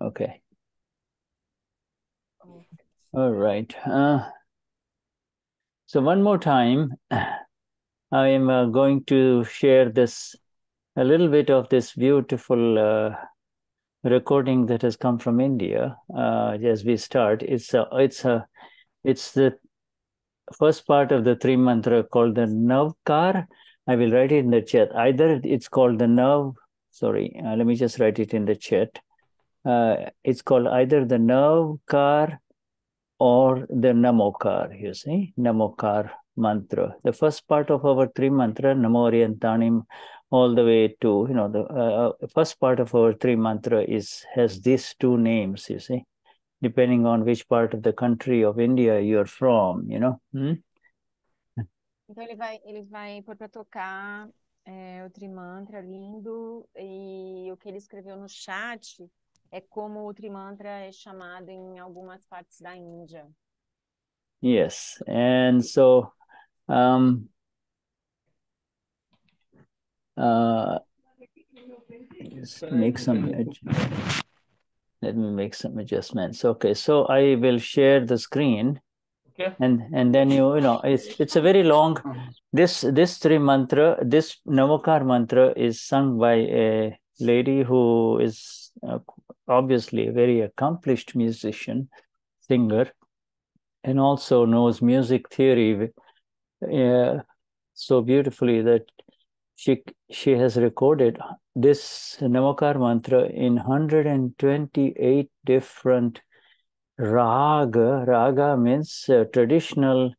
Okay. All right. So one more time, I am going to share a little bit of this beautiful recording that has come from India. As we start, it's the first part of the three mantra called the Navkar. I will write it in the chat. Either it's called the Nav. Sorry, let me just write it in the chat. It's called either the Navkar or the Namokar, you see, Namokar mantra. The first part of our three mantra, Namo Orientanim, all the way to, the first part of our three mantra has these two names, you see, depending on which part of the country of India you're from, you know. Então ele vai pôr para tocar o Trimantra lindo, e o que ele escreveu no chat é como o Trimantra é chamado em algumas partes da Índia. Yes, and so let me make some adjustments. Okay, so I will share the screen. Okay. And then it's a very long. This three mantra, this Namakar mantra is sung by a lady who is obviously a very accomplished musician, singer, and also knows music theory so beautifully that she has recorded this Namakar mantra in 128 different raga. Raga means traditional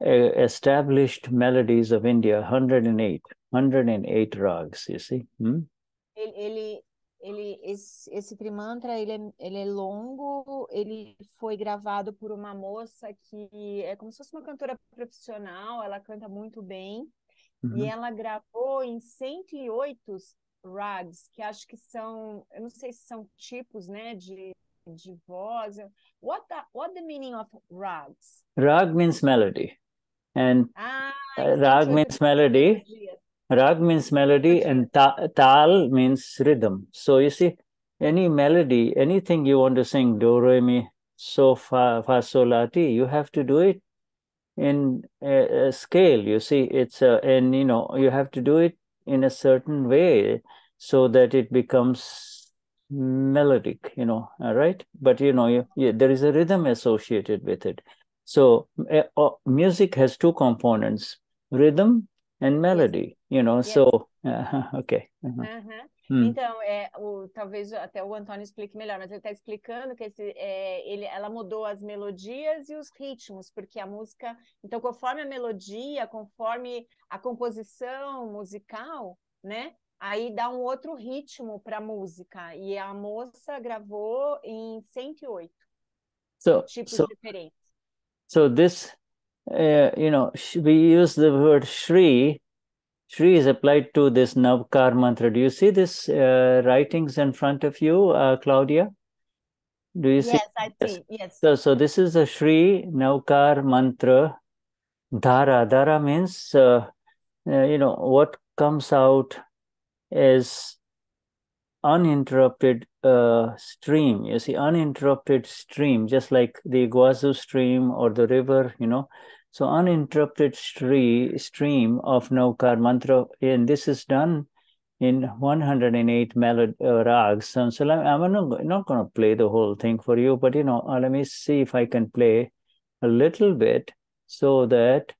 established melodies of India. 108 rags, you see. Esse Trimantra, ele é longo, ele foi gravado por uma moça que é como se fosse uma cantora profissional, ela canta muito bem, e ela gravou em 108 rags, que acho que são, eu não sei se são tipos, né, de voz. What the meaning of rags? Rag means melody, and rag means melody. Rag means melody, and tal means rhythm. So you see, any melody, anything you want to sing, do, re, mi, so, fa, sol, la, ti, you have to do it in a scale. You see, and you have to do it in a certain way so that it becomes melodic, all right? But there is a rhythm associated with it. So music has two components, rhythm and melody, so okay. Então, talvez até o Antônio explique melhor, mas ele está explicando que ela mudou as melodias e os ritmos, porque a música, então conforme a melodia, conforme a composição musical, né, aí dá um outro ritmo para a música, e a moça gravou em 108 tipos diferentes. So this, we use the word Shri. Shri is applied to this Navkar mantra. Do you see this writings in front of you, Claudia? Do you see? Yes, I see. Yes. So this is a Shri Navkar mantra. Dara. Dara means, what comes out is uninterrupted stream. You see, uninterrupted stream, just like the Iguazu stream or the river, So uninterrupted stream of Navkar mantra, and this is done in 108 rags. So I'm not going to play the whole thing for you, but let me see if I can play a little bit so that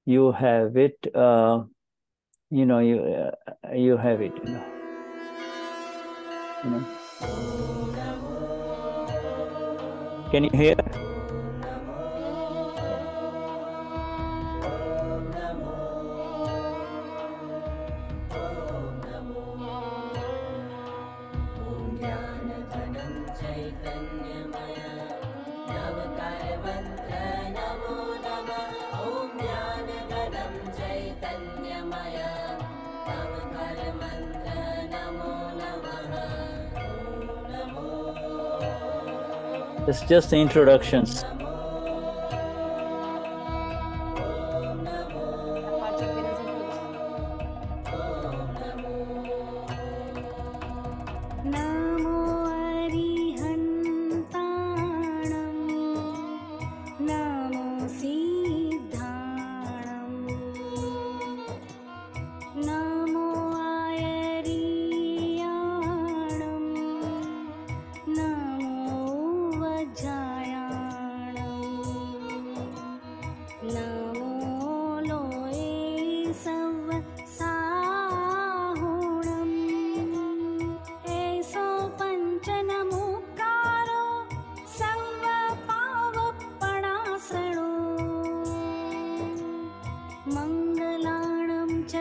you have it. You have it. Can you hear? It's just the introductions.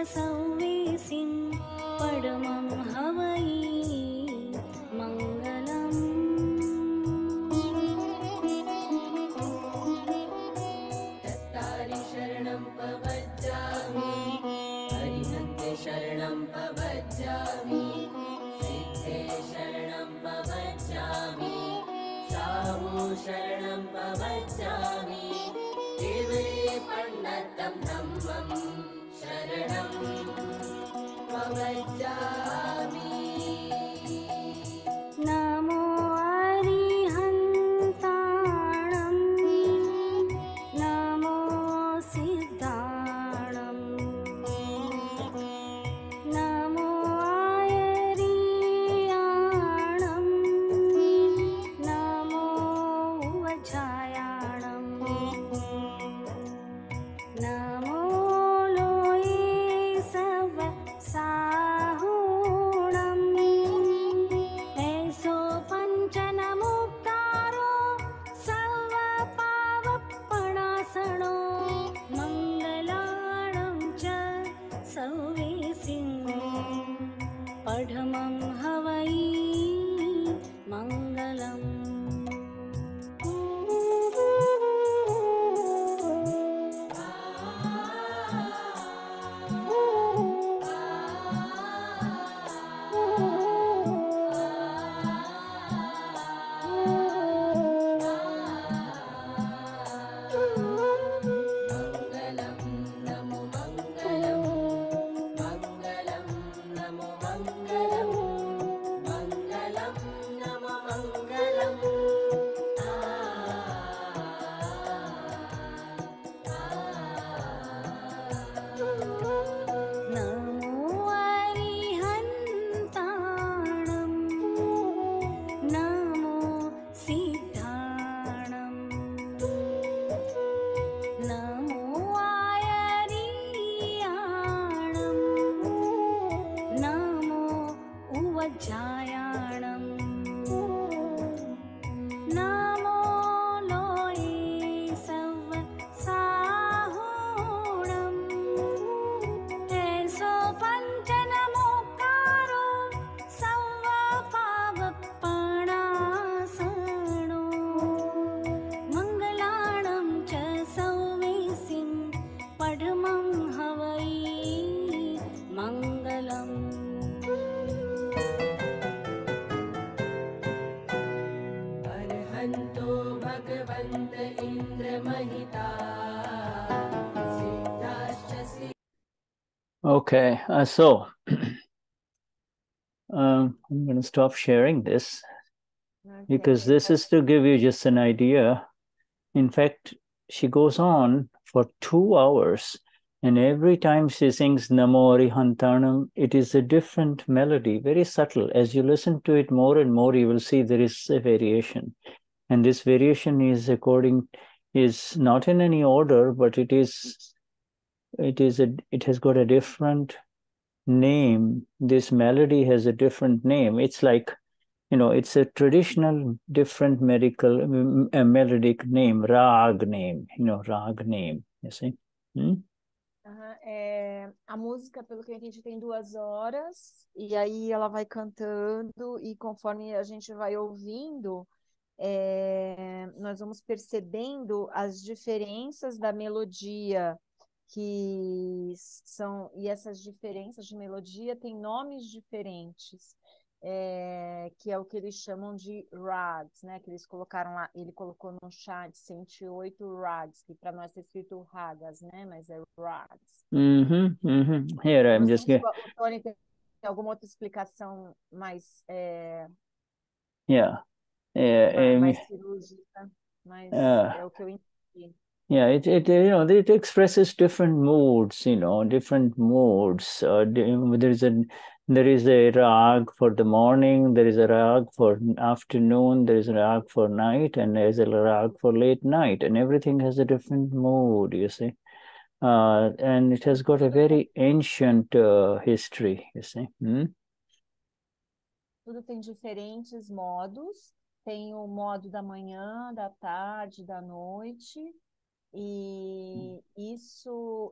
sauvisim padamam havai mangalam. Tattari sharanam pavajjami, arihante sharanam pavajjami, siddhe sharanam pavajjami, sahu sharanam pavajjami, devare pannatam dhammam sharanam pavajjami. Namo arihantanam, namo siddhanam, namo ayariyanam, namo vachayanam, namo loye sava sahunam, ऐसो पंचनमुक्तारो सर्व पावपणासनो मंगलाणं च सौवेसिं पढमं हवै मंगलम्. Mangalam namo mangalam, mangalam namo mangalam, mangalam namo mangalam. Namo arihantanam, namo siddhanam, namo ayariyanam, namo uvajayanam, namo loye sava sahunam, ऐसो पंचनमुक्तारो सर्व पावपणासनो मंगलाणं च सौवेसिं पढमं हवै मंगलम्. अर्हन्तो Bhagwant इन्द्रमहिता सिद्धाश्च Okay, so I'm going to stop sharing this because this is to give you just an idea. In fact, she goes on for 2 hours, and every time she sings Namo Arihantanam, it is a different melody, very subtle. As you listen to it more and more, you will see there is a variation. And this variation is not in any order, but it has got a different name. This melody has a different name. It's like, it's a traditional different melodic name, rag name, rag name, you see. A música, pelo que eu entendi, tem 2 horas, e aí ela vai cantando, e conforme a gente vai ouvindo, nós vamos percebendo as diferenças da melodia, e essas diferenças de melodia têm nomes diferentes, que é o que eles chamam de rags, né? Que eles colocaram lá, ele colocou no chat 108 rags, que para nós está escrito ragas, né? Mas é rags. Here I'm Não just sei se o Tony tem alguma outra explicação mais mais cirúrgica, mas é o que eu entendi. Yeah, it expresses different moods, different moods. There is a rag for the morning, there is a rag for afternoon, there is a rag for night, and there is a rag for late night, and everything has a different mood, you see. And it has got a very ancient history, you see. Tudo tem diferentes modos. Tem o modo da manhã, da tarde, da noite. E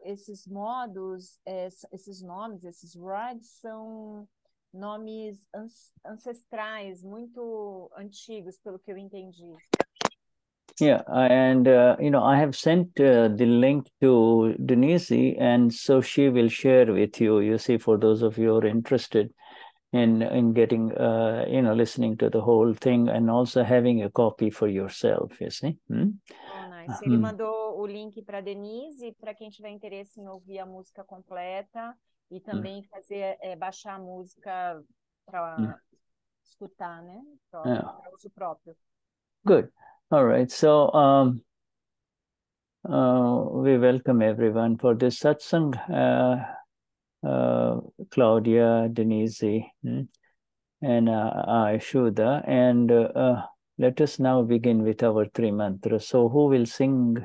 esses modos, esses nomes, esses rites são nomes ancestrais, muito antigos, pelo que eu entendi. Yeah, and I have sent the link to Denize, and so she will share with you. You see, for those of you who are interested in getting, listening to the whole thing, and also having a copy for yourself. You see. Oh, nice. Ele mandou o link para Denize, para quem tiver interesse em ouvir a música completa e também baixar a música para escutar, né? Para uso próprio. Good. All right. So we welcome everyone for this satsang. Claudia, Denize, and I, Shuddha. And let us now begin with our three mantras. So who will sing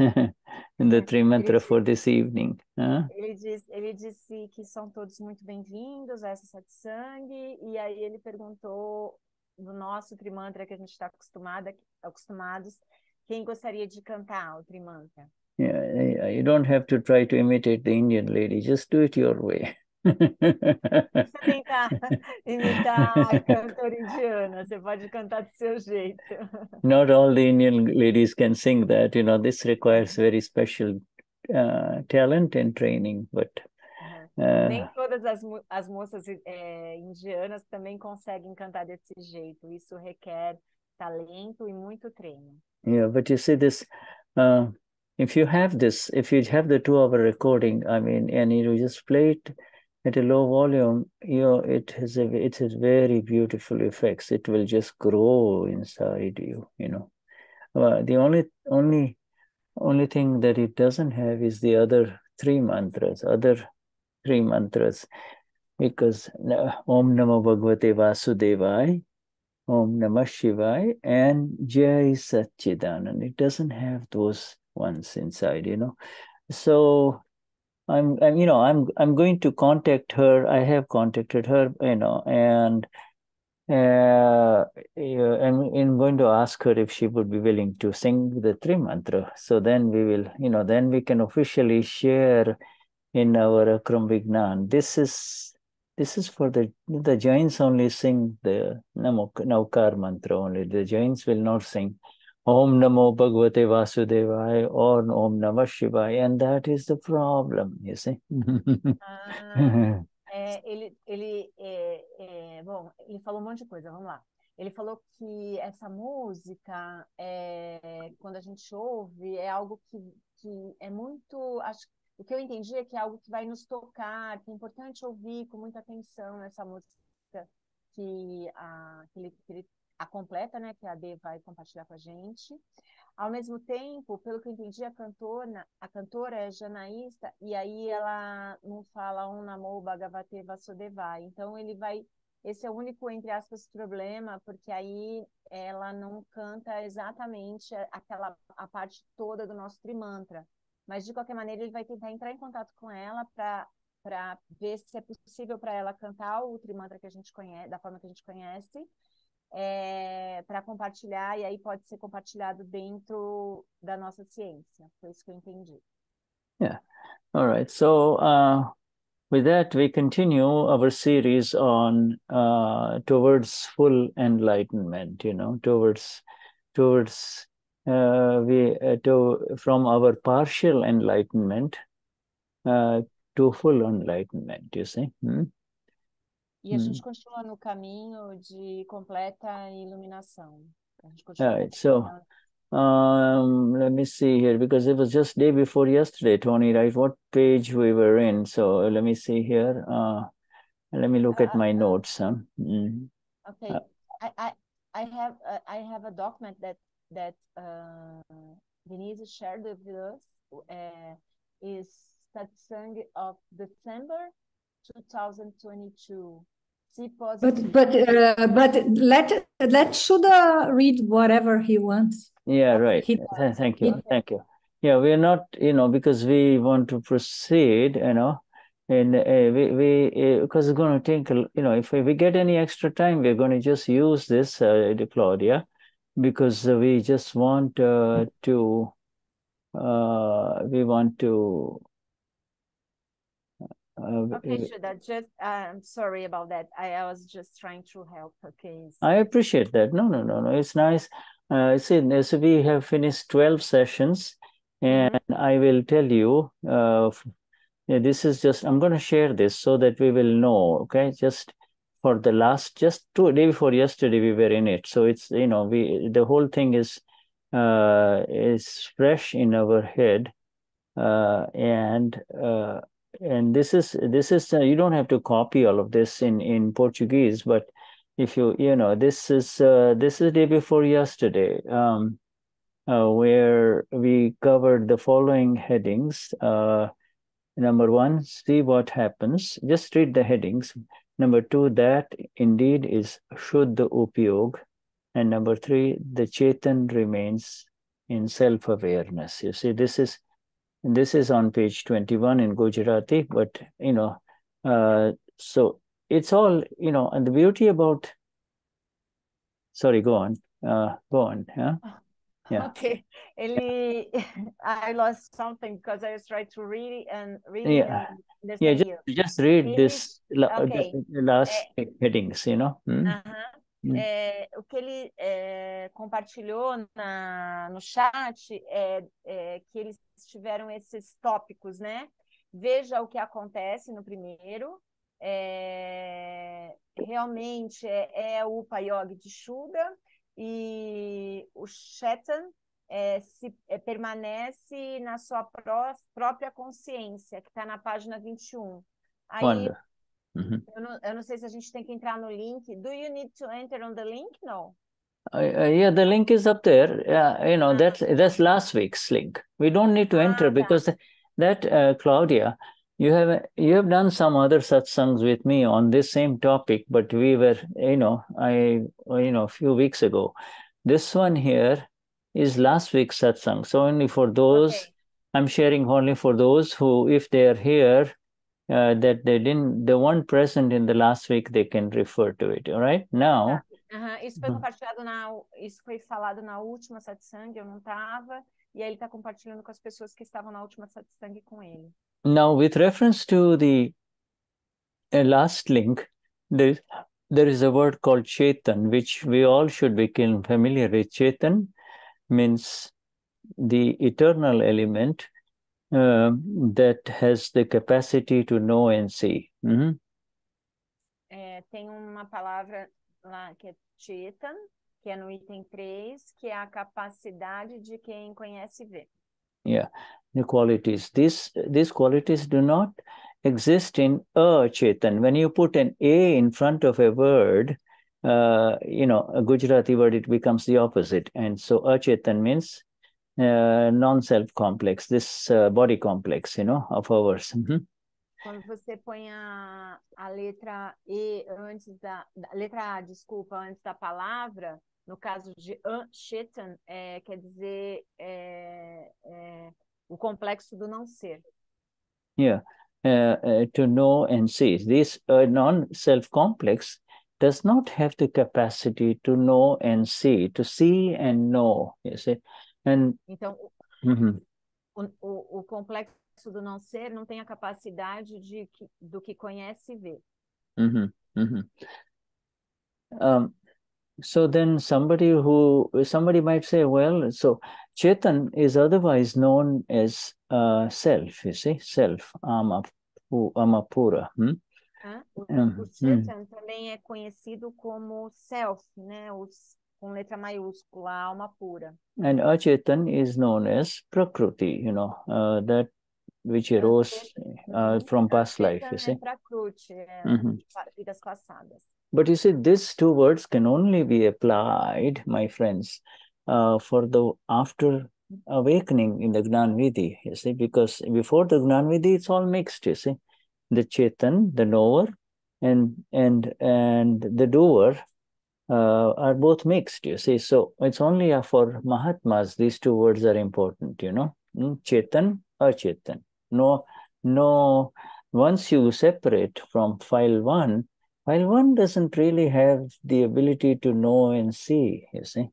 in the three mantra for this evening? Ele disse que são todos muito bem-vindos a essa satsang, e aí ele perguntou no nosso trimantra que a gente está acostumados, quem gostaria de cantar o trimantra? Yeah, you don't have to try to imitate the Indian lady, just do it your way. Não precisa tentar imitar a cantora indiana, você pode cantar do seu jeito. Not all the Indian ladies can sing that, this requires very special talent and training, but nem todas as moças indianas também conseguem cantar desse jeito. Isso requer talento e muito treino. Yeah, but you see this, if you have the 2-hour recording, and you just play it at a low volume, it has very beautiful effects. It will just grow inside you, the only thing that it doesn't have is the other three mantras, because Om Namo Bhagavate Vasudevaya, Om Namah Shivaya, and Jai Satchidanand. It doesn't have those ones inside, So I'm going to contact her. I have contacted her, and I'm going to ask her if she would be willing to sing the three mantra. So then we will, then we can officially share in our AKram Vignan. This is for the Jains only sing the Naukar mantra only. The Jains will not sing Om Namo Bhagavate Vasudevaya or Om Namah Shivaya, and that is the problem, you see. Bom, ele falou um monte de coisa, vamos lá. Ele falou que essa música, quando a gente ouve, é algo que é muito... O que eu entendi é que é algo que vai nos tocar, que é importante ouvir com muita atenção essa música a completa, né, que a Dê vai compartilhar com a gente. Ao mesmo tempo, pelo que eu entendi, a cantora é janaísta, e aí ela não fala Om Namo Bhagavate Vasudevaya. Então esse é o único, entre aspas, problema, porque aí ela não canta exatamente a parte toda do nosso trimantra. Mas, de qualquer maneira, ele vai tentar entrar em contato com ela para ver se é possível para ela cantar o trimantra que a gente conhece, da forma que a gente conhece, para compartilhar, e aí pode ser compartilhado dentro da nossa ciência. Foi isso que eu entendi. Yeah. All right. So, with that, we continue our series on towards full enlightenment, from our partial enlightenment to full enlightenment, you see. E a gente continua no caminho de completa iluminação. A gente continua. Right. So, let me see here, because it was just day before yesterday, Tony, right? What page we were in? So let me see here. Let me look at my notes. Okay. I have a document that Denize shared with us, is Satsang of December 2022. But let Shuddha read whatever he wants. Yeah, right. Thank you. Thank you. Yeah, we are not, because we want to proceed, and we because it's going to take, if we get any extra time, we're going to just use this, Claudia, because we just want to we want to. Okay, Shuddha, just I'm sorry about that. I was just trying to help. Okay. I appreciate that. No. It's nice. So we have finished 12 sessions, and I will tell you. This is just. I'm going to share this so that we will know. Okay, just for the last, just 2 days before yesterday, we were in it. So it's the whole thing is fresh in our head, and this is you don't have to copy all of this in Portuguese, but if this is the day before yesterday, where we covered the following headings. Number 1, see what happens. Just read the headings. Number 2, that indeed is Shuddha Upyog. And number 3, the Chetan remains in self-awareness. You see, this is on page 21 in Gujarati, but so it's all, and the beauty about, sorry, go on. Yeah. Yeah. Okay. I lost something because I was trying to read and just read this okay. the last headings, O que ele compartilhou no chat que eles tiveram esses tópicos, né? Veja o que acontece no primeiro. Realmente é o Upayog de Shuddha, e o Chetan permanece na sua própria consciência, que está na página 21. Aí, Quando? Eu não sei se a gente tem que entrar no link. Do you need to enter on the link? No. Yeah, the link is up there. That's last week's link. We don't need to enter because that Claudia, you have done some other satsangs with me on this same topic, but we were, a few weeks ago. This one here is last week's satsang. So only for those, I'm sharing only for those who, if they are here, that they weren't present in the last week, they can refer to it. All right, now. Isso foi compartilhado isso foi falado na última satsang, eu não estava, e aí ele está compartilhando com as pessoas que estavam na última satsang com ele. Now, with reference to the last link, there is a word called Chetan, which we all should be familiar with. Chetan means the eternal element that has the capacity to know and see. Tem uma palavra lá que é Chetan, que é no item 3, que é a capacidade de quem conhece e vê. Yeah, the qualities. These qualities do not exist in a Chetan. When you put an A in front of a word, a Gujarati word, it becomes the opposite. And so a Chetan means non-self complex, this body complex, of ours. Quando você põe a letra E antes letra A, desculpa, antes da palavra, no caso de Chetan, quer dizer o complexo do não ser. Yeah, to know and see. This non-self complex does not have the capacity to know and see, to see and know. You see, and então o complexo do não ser não tem a capacidade do que conhece e vê. So then somebody might say, well, so Chetan is otherwise known as self, you see, self, Amapura. O Chetan também é conhecido como self, né? Com letra maiúscula, alma pura. And Achetan is known as Prakriti, that which arose from past life, you see. Vidas passadas. But you see, these two words can only be applied, my friends, for the after awakening in the Gnan Vidhi, you see, because before the Gnan Vidhi, it's all mixed, you see. The Chetan, the knower, and the doer are both mixed, you see. So it's only for Mahatmas, these two words are important, Chetan, Achetan. No, once you separate from file one doesn't really have the ability to know and see, you see.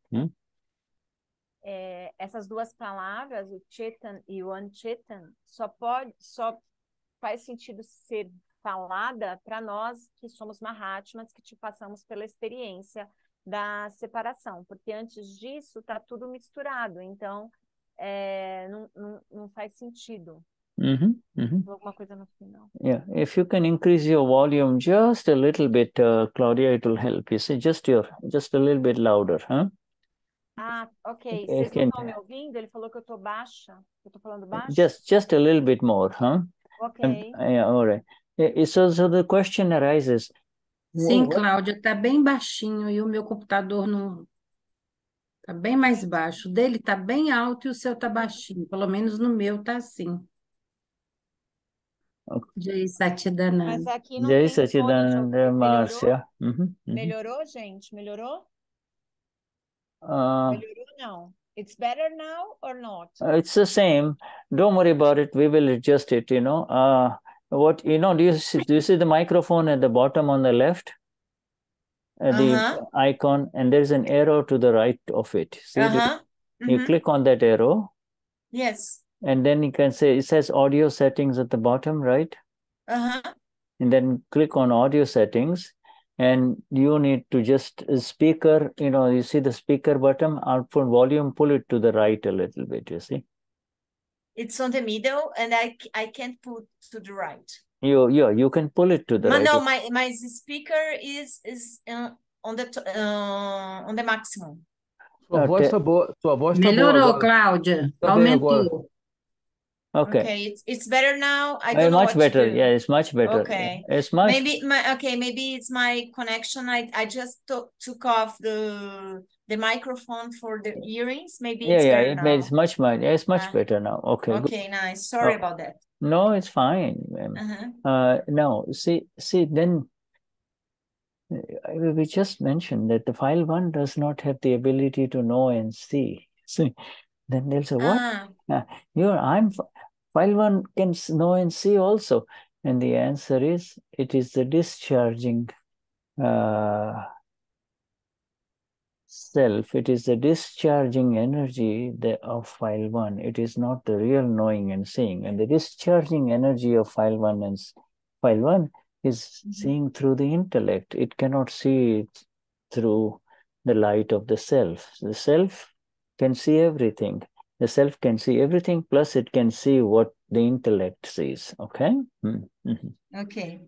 essas duas palavras, o Chetan e o Anchetan, só faz sentido ser falada para nós que somos Mahatmas, que passamos pela experiência da separação, porque antes disso está tudo misturado, então não faz sentido. Alguma coisa no final. Yeah, if you can increase your volume just a little bit, Claudia, it will help. You see, just a little bit louder, huh? Ah, ok. Vocês não estão me ouvindo? Ele falou que eu estou baixa. Eu estou falando baixo? Just a little bit more, huh? Ok. Yeah, all right. So the question arises. Sim, Cláudia, está bem baixinho e o meu computador não está bem mais baixo. O dele está bem alto e o seu está baixinho. Pelo menos no meu está assim. Jai Satchidananda. Mas aqui não Jai tem Satchidananda, Márcia. Melhorou, gente? Melhorou? Uh, Melhorou não? It's better now or not? It's the same. Don't worry about it. We will adjust it, you know. Do you see the microphone at the bottom on the left? The icon, and there's an arrow to the right of it. See, you click on that arrow. Yes. And then you can say, it says audio settings at the bottom, right? And then click on audio settings, and you need to just speaker, you see the speaker button, output volume, pull it to the right a little bit, you see? It's on the middle, and I can't put to the right. You can pull it to the right. No, my speaker is on the maximum. Sua voz tá boa. Sua voz tá boa Melhorou, agora. Cláudia. Tá bem Aumentou. agora. Okay. It's better now. I don't know much what better. to do. Yeah, it's much better. Okay. It's much. Maybe it's my connection. I just took off the microphone for the earrings. Maybe it's better now. It's much better now. Okay. Okay, good. nice. Sorry about that. No, it's fine. Now, see, then we just mentioned that the file one does not have the ability to know and see. See, then they'll say, what? File one can know and see also. And the answer is, it is the discharging self. It is the discharging energy of file one. It is not the real knowing and seeing. And the discharging energy of file one is seeing through the intellect. It cannot see it through the light of the self. The self can see everything. The self can see everything, plus it can see what the intellect sees, okay? Ok.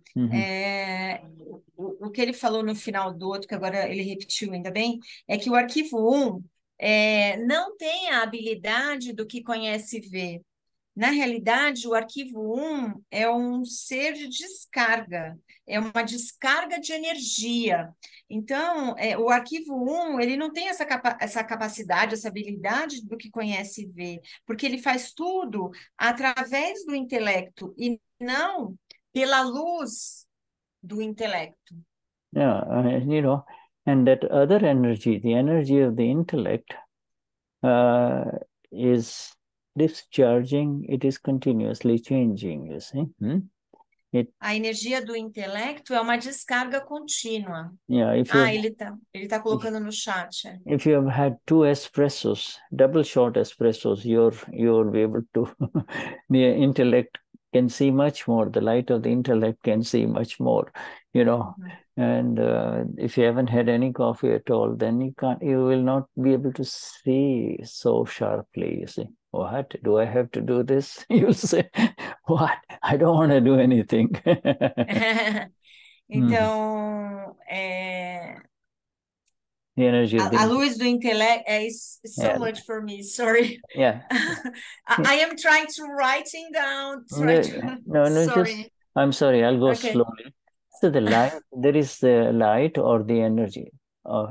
O que ele falou no final do outro, que agora ele repetiu, ainda bem, é que o arquivo 1 não tem a habilidade do que conhece e vê. Na realidade, o arquivo 1 é um ser de descarga, é uma descarga de energia. Então, o arquivo 1, ele não tem essa capacidade, essa habilidade do que conhece e vê, porque ele faz tudo através do intelecto e não pela luz do intelecto. Yeah, and that other energy, the energy of the intellect, is discharging, it is continuously changing, you see. A energia do intelecto é uma descarga contínua. Yeah, ele tá colocando no chat. If you have had 2 espressos, double shot espressos, you'll be able to, the intellect can see much more, the light of the intellect can see much more, and if you haven't had any coffee at all, then you will not be able to see so sharply, you see. What? Do I have to do this? You'll say, what? I don't want to do anything. Então, the energy of a luz do intelecto is so much for me, sorry. Yeah. I am trying to writing down. Sorry. I'm sorry, I'll go slowly. So the light, there is the light or the energy.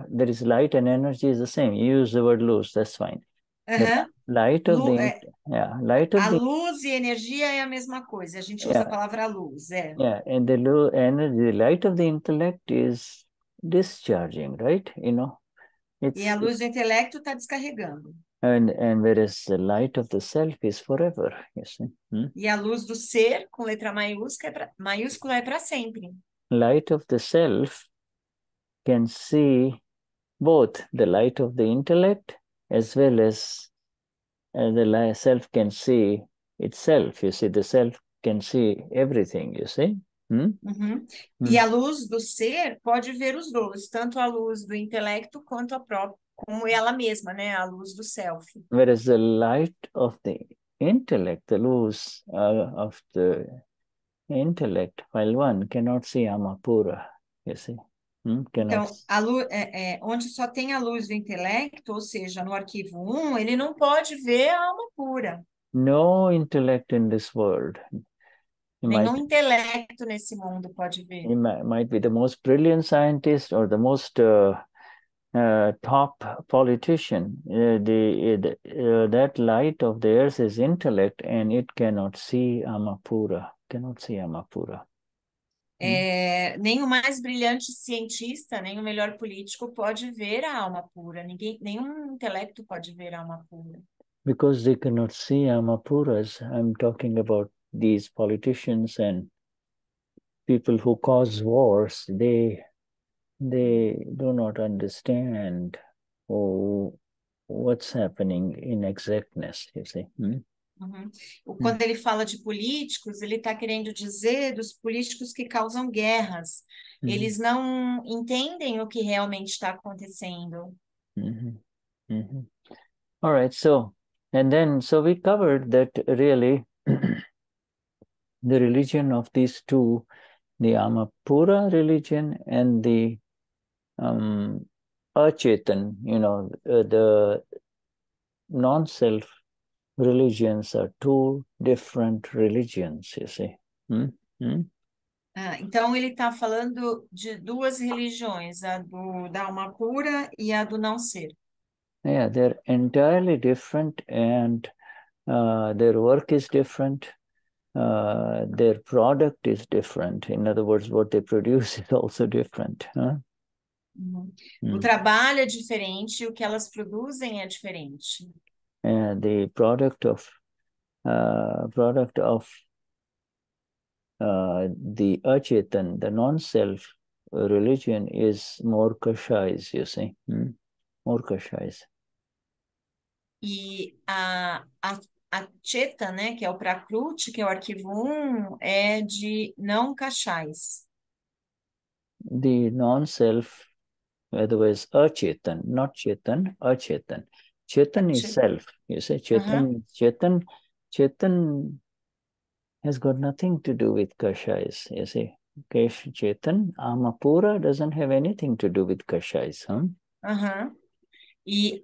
There is light and energy is the same. You use the word luz, that's fine. The light of light of a luz e energia é a mesma coisa. A gente usa a palavra luz, Yeah, and the light of the intellect is discharging, right? E a luz do intelecto está descarregando. And whereas the light of the self is forever, you see. E a luz do ser, com letra maiúscula, é para sempre. Light of the self can see both the light of the intellect as well as the self can see itself. You see, the self can see everything, you see. Uhum. E a luz do ser pode ver os dois, tanto a luz do intelecto quanto a própria, como ela mesma, né? A luz do self. Whereas the light of the intellect, the luz of the intellect, while one cannot see Amapura, you see. Então, a luz, onde só tem a luz do intelecto, ou seja, no arquivo 1, ele não pode ver a alma pura. No intellect in this world. Nenhum intelecto nesse mundo pode ver. He might be the most brilliant scientist or the most top politician. That light of theirs is intellect, and it cannot see Amapura. Cannot see Amapura. Nem o mais brilhante cientista, nem o melhor político pode ver a alma pura. Nenhum intelecto pode ver a alma pura. Because they cannot see Amapuras. I'm talking about these politicians and people who cause wars. They do not understand what's happening in exactness, you see. Quando ele fala de políticos, ele está querendo dizer dos políticos que causam guerras. Eles não entendem o que realmente está acontecendo. All right, so we covered that really the religion of these two, the Amapura religion and the Achetan, the non-self religions are two different religions, you see. Então, ele está falando de duas religiões, a da alma pura e a do não ser. Yeah, they're entirely different, and their work is different. Their product is different. In other words, what they produce is also different. O trabalho é diferente, o que elas produzem é diferente. The product of the Achetan, the non-self religion, is more kashais, you see. More kashais. E a Cheta, né, que é o Prakruti, que é o arquivo 1, é de não kashais. The non-self, otherwise Achetan, not Chetan, Achetan. Chetan is self, you see. Chetan has got nothing to do with kashais, you see. Chetan, Amapura doesn't have anything to do with kashais. E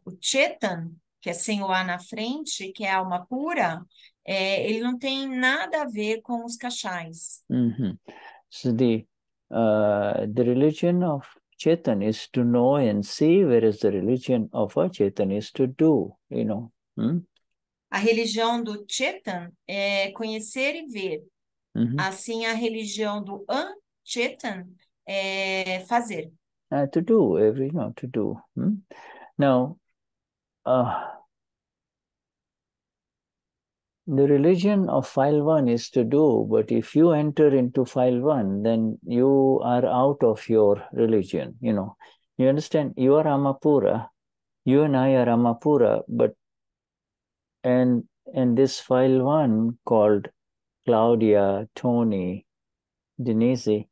o Chetan, que é sem o A na frente, que é a alma pura, ele não tem nada a ver com os kashais. So the religion of Chetan is to know and see, whereas the religion of Achetan is to do, you know. A religião do Chetan é conhecer e ver. Assim, a religião do Achetan é fazer. To do, to do. Now, the religion of file 1 is to do, but if you enter into file 1, then you are out of your religion, you know. You understand? You are Amapura, you and I are Amapura, but and this file 1 called Claudia, Tony, Denize,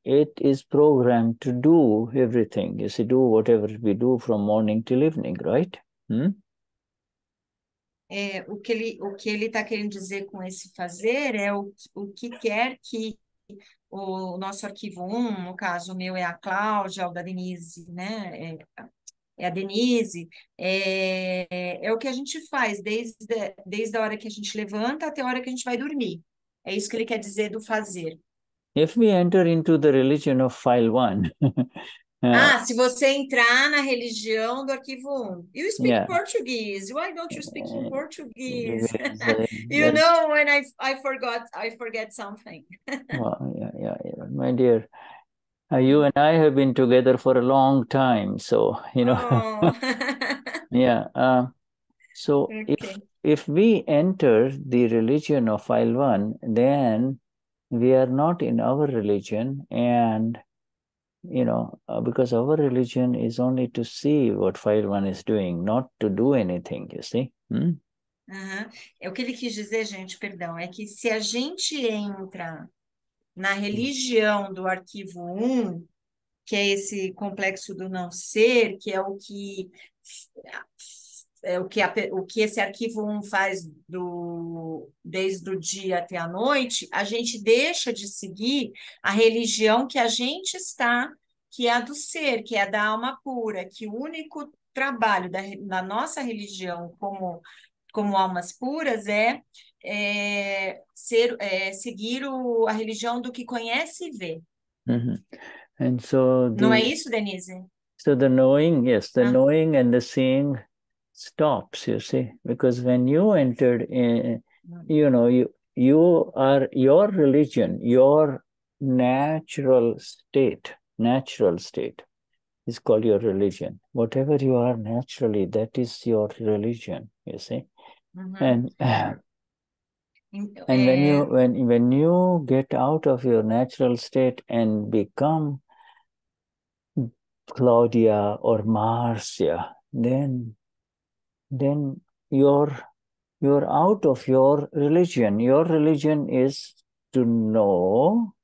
it is programmed to do everything. You see, do whatever we do from morning till evening, right? O que ele está querendo dizer com esse fazer é o que quer que o nosso arquivo 1, no caso o meu é a Cláudia, o da Denize, né? É a Denize, é o que a gente faz desde a hora que a gente levanta até a hora que a gente vai dormir. É isso que ele quer dizer do fazer. If we enter into the religion of file 1, se você entrar na religião do arquivo 1. You speak Portuguese. Why don't you speak in Portuguese? You know, when I forget something. Yeah. My dear, you and I have been together for a long time, so, you know. So okay. If we enter the religion of file 1, then we are not in our religion, and because our religion is only to see what file one is doing, not to do anything, you see. Uhum. O que ele quis dizer, gente, perdão, é que se a gente entra na religião do arquivo 1, que é esse complexo do não ser, que é o que esse arquivo 1 faz desde o dia até a noite, a gente deixa de seguir a religião que a gente está, que é a do ser, que é a da alma pura, que o único trabalho da nossa religião como almas puras seguir a religião do que conhece e vê. And so Não é isso, Denise? So the knowing, yes, the Ah. knowing and the seeing stops, you see, because when you entered in, you are your religion, your natural state is called your religion. Whatever you are naturally, that is your religion, you see. Uhum. And when you get out of your natural state and become Claudia or Marcia, then you're out of your religion. Your religion is to know,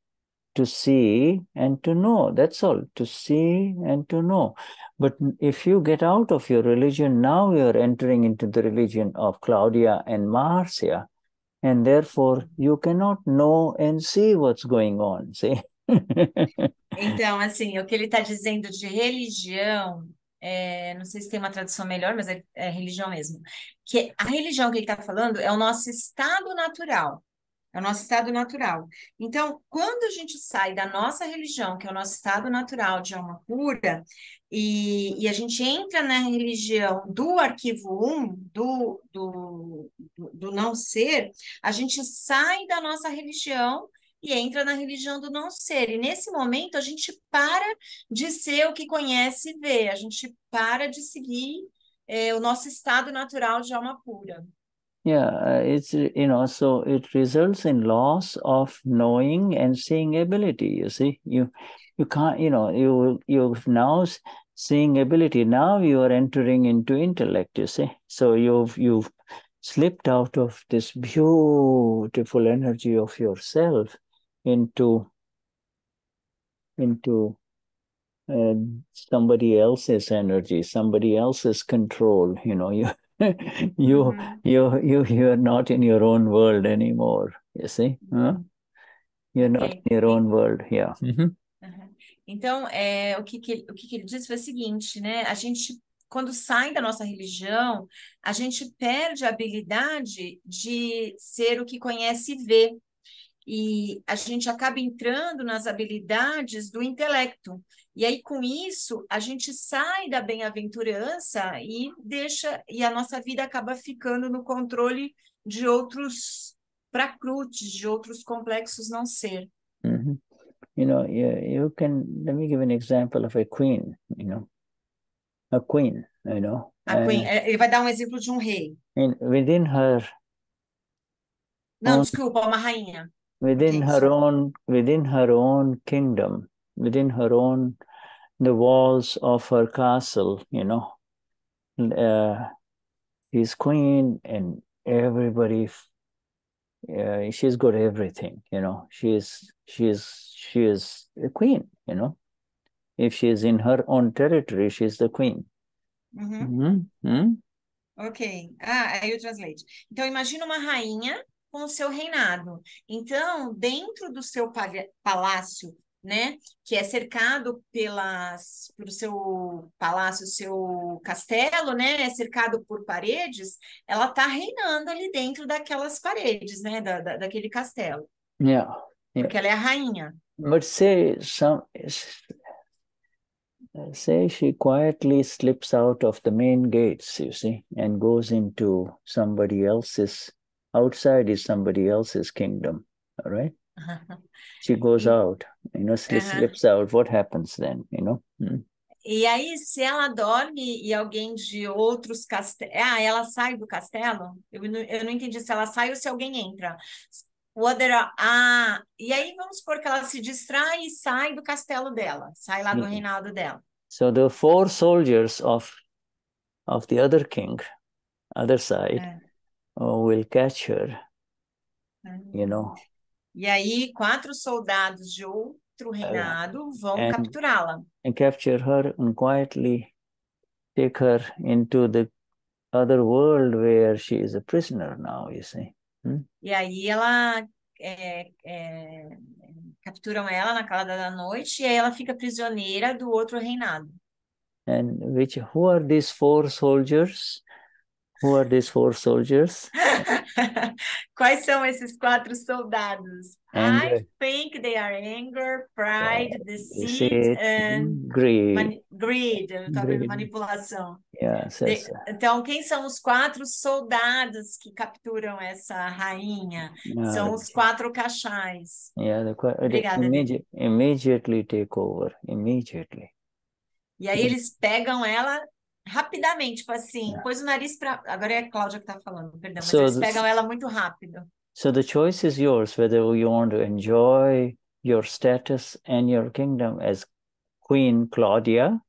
to see, and to know. That's all, to see and to know. But if you get out of your religion, now you're entering into the religion of Claudia and Marcia, and therefore you cannot know and see what's going on, see? Então, assim, o que ele está dizendo de religião, não sei se tem uma tradução melhor, mas é religião mesmo. Que a religião que ele está falando é o nosso estado natural. É o nosso estado natural. Então, quando a gente sai da nossa religião, que é o nosso estado natural de alma pura, e a gente entra na religião do arquivo 1, do não ser, a gente sai da nossa religião e entra na religião do não ser. E nesse momento a gente para de ser o que conhece e vê, a gente para de seguir o nosso estado natural de alma pura. Yeah, it's, so it results in loss of knowing and seeing ability, you see. You can't, you've now seeing ability, now you are entering into intellect, you see. So you've slipped out of this beautiful energy of yourself into somebody else's energy, somebody else's control. You're not in your own world anymore. You see, you're not in your own world. Yeah. Então, o que ele disse foi o seguinte, né? A gente, quando sai da nossa religião, a gente perde a habilidade de ser o que conhece e vê. E a gente acaba entrando nas habilidades do intelecto. E aí, com isso, a gente sai da bem-aventurança e a nossa vida acaba ficando no controle de outros prakrutes, de outros complexos não ser. You can, let me give an example of a queen, a queen, A queen, ele vai dar um exemplo de um rei. Within her Não, desculpa, uma rainha. Within her own kingdom, the walls of her castle, she's queen, and everybody, she's got everything, she is a queen, if she is in her own territory, she's the queen. Ok, aí eu translate. Então, imagina uma rainha com o seu reinado. Então, dentro do seu palácio, né, que é cercado pelo seu palácio, seu castelo, né, é cercado por paredes, ela está reinando ali dentro daquelas paredes, né, daquele castelo. Yeah. Porque ela é a rainha. But say she quietly slips out of the main gates, you see, and goes into somebody else's, outside is somebody else's kingdom, all right? She goes out, slips out, what happens then, E aí, se ela dorme e alguém de outros castelos... ela sai do castelo? Eu não entendi se ela sai ou se alguém entra. E aí vamos supor que ela se distrai e sai do castelo dela, sai lá do reinado dela. So the 4 soldiers of the other king, other side, will catch her, you know. E aí 4 soldados de outro reinado vão capturá-la. And capture her and quietly take her into the other world where she is a prisoner now, you see. E aí ela capturam ela na calada da noite e aí ela fica prisioneira do outro reinado. And who are these 4 soldiers? Who are these 4 soldiers? Quais são esses 4 soldados? I think they are anger, pride, deceit and greed. Greed, eu tô vendo manipulação. Yes. Então, quem são os 4 soldados que capturam essa rainha? São os 4 cachais. Obrigada, immediately take over, immediately. E aí eles pegam ela rapidamente, tipo assim, pôs o nariz para... Agora é a Cláudia que está falando, perdão, mas eles pegam ela muito rápido. So the choice is yours, whether you want to enjoy your status and your kingdom as Queen Claudia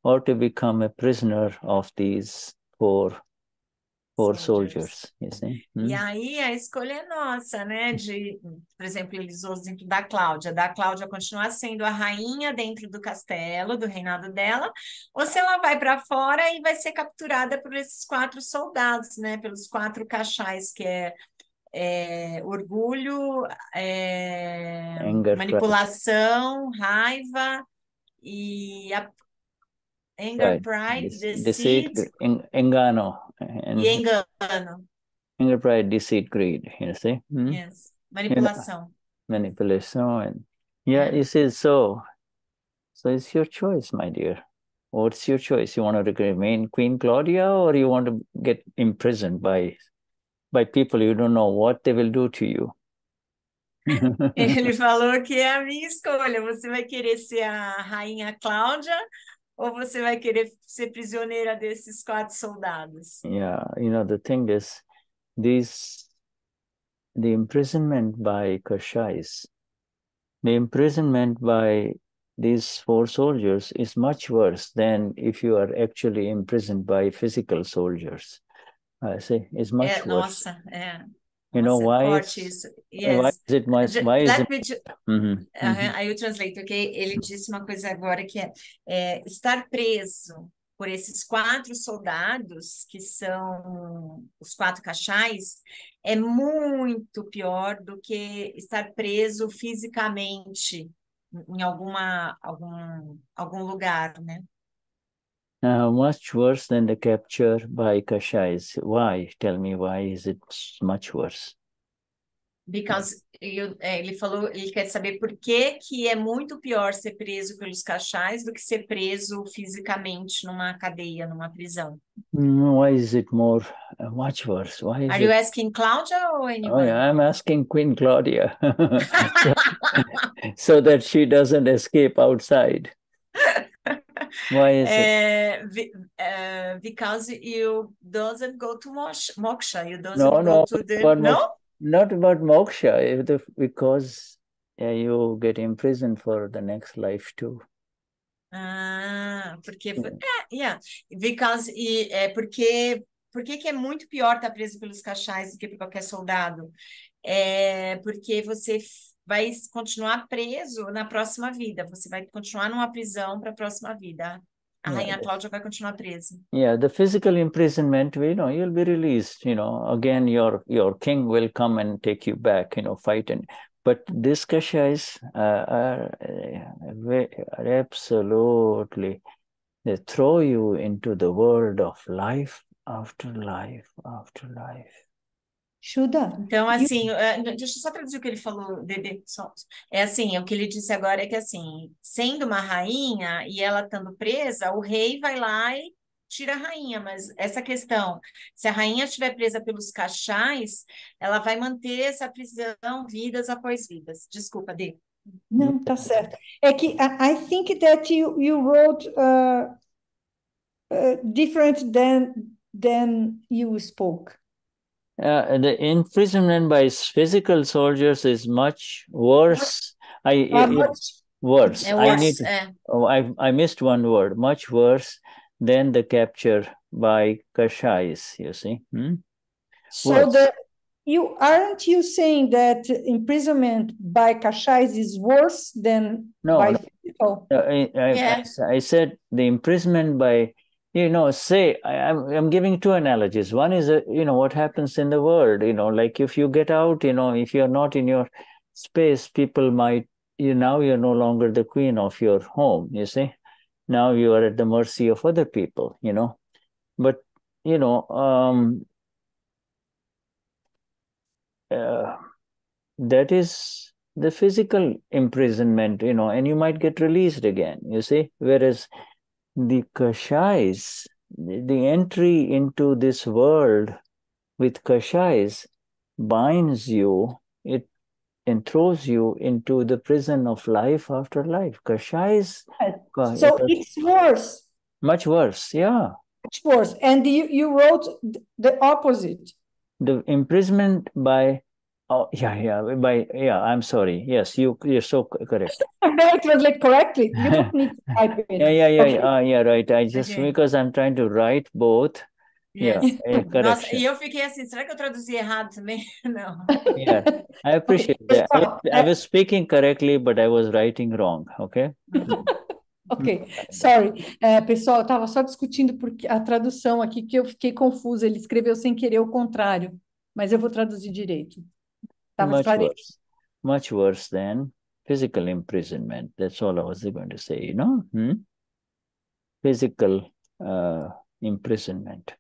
or to become a prisoner of these 4 soldiers, you see? E aí a escolha é nossa, né? Por exemplo, eles usam o exemplo da Cláudia continuar sendo a rainha dentro do castelo, do reinado dela, ou se ela vai para fora e vai ser capturada por esses 4 soldados, né? Pelos 4 cachais, que é orgulho, Anger, manipulação, raiva e anger, pride, deceit, engano. E engano. Anger, pride, deceit, greed, you see? Yes. Manipulação. Manipulation. And you see, so it's your choice, my dear. What's your choice? You want to remain Queen Claudia or you want to get imprisoned by people you don't know what they will do to you? Ele falou que é a minha escolha. Você vai querer ser a rainha Cláudia ou você vai querer ser prisioneira desses 4 soldados? Yeah, the thing is, the imprisonment by Kashais, the imprisonment by these 4 soldiers is much worse than if you are actually imprisoned by physical soldiers. I say it's much worse. Nossa, You know why? Yes. I will translate, okay? Ele disse uma coisa agora que estar preso por esses 4 soldados, que são os 4 cachais, é muito pior do que estar preso fisicamente em algum lugar, né? Much worse than the capture by Kashais. Why? Tell me, why is it much worse? Because ele falou, ele quer saber por que é muito pior ser preso pelos cachais do que ser preso fisicamente numa cadeia, numa prisão. Why is it much worse? Why is Are you asking Claudia or anyone? Oh, yeah, I'm asking Queen Claudia, so that she doesn't escape outside. Why is it? Because you doesn't go to moksha. You doesn't go to the... No? Not about moksha, because you get imprisoned for the next life too. Porque... Because... Por que é muito pior estar preso pelos cachais do que por qualquer soldado? Porque você vai continuar preso na próxima vida. Você vai continuar numa prisão para a próxima vida. A rainha Cláudia vai continuar presa. Yeah, the physical imprisonment, you'll be released. Again, your king will come and take you back. Fight but these kashais are absolutely, they throw you into the world of life after life after life. Shuddha. Então, assim, deixa eu só traduzir o que ele falou, Dede. Assim, o que ele disse agora é que, assim, sendo uma rainha e ela estando presa, o rei vai lá e tira a rainha, mas essa questão, se a rainha estiver presa pelos cachais, ela vai manter essa prisão vidas após vidas. Desculpa, Dê. Não, tá certo. É que I think that you wrote different than you spoke. The imprisonment by physical soldiers is much worse. Worse. É I worse, need. é. Oh, I missed one word. Much worse than the capture by Kashais. You see. So Worse. aren't you saying that imprisonment by Kashais is worse than by physical? I said the imprisonment by, say, I'm giving two analogies. One is, what happens in the world, like if you get out, if you're not in your space, people might, now you're no longer the queen of your home, you see. Now you are at the mercy of other people, But, that is the physical imprisonment, and you might get released again, you see. Whereas the Kashais, the entry into this world with Kashais binds you, it enthrows you into the prison of life after life. Kashais. So it's worse. Much worse, yeah. Much worse. And you wrote the opposite. The imprisonment by, I'm sorry. Yes, you're so correct. No, it was like correctly. You don't need to type it. Yeah, right. I just, because I'm trying to write both. Yes. Correction. Nossa, e eu fiquei assim, será que eu traduzi errado também? Não. Yeah, I appreciate that. I was speaking correctly, but I was writing wrong, okay? Ok, sorry. Pessoal, eu estava só discutindo porque a tradução aqui que eu fiquei confusa. Ele escreveu sem querer o contrário, mas eu vou traduzir direito. Much worse than physical imprisonment. That's all I was going to say, Physical imprisonment.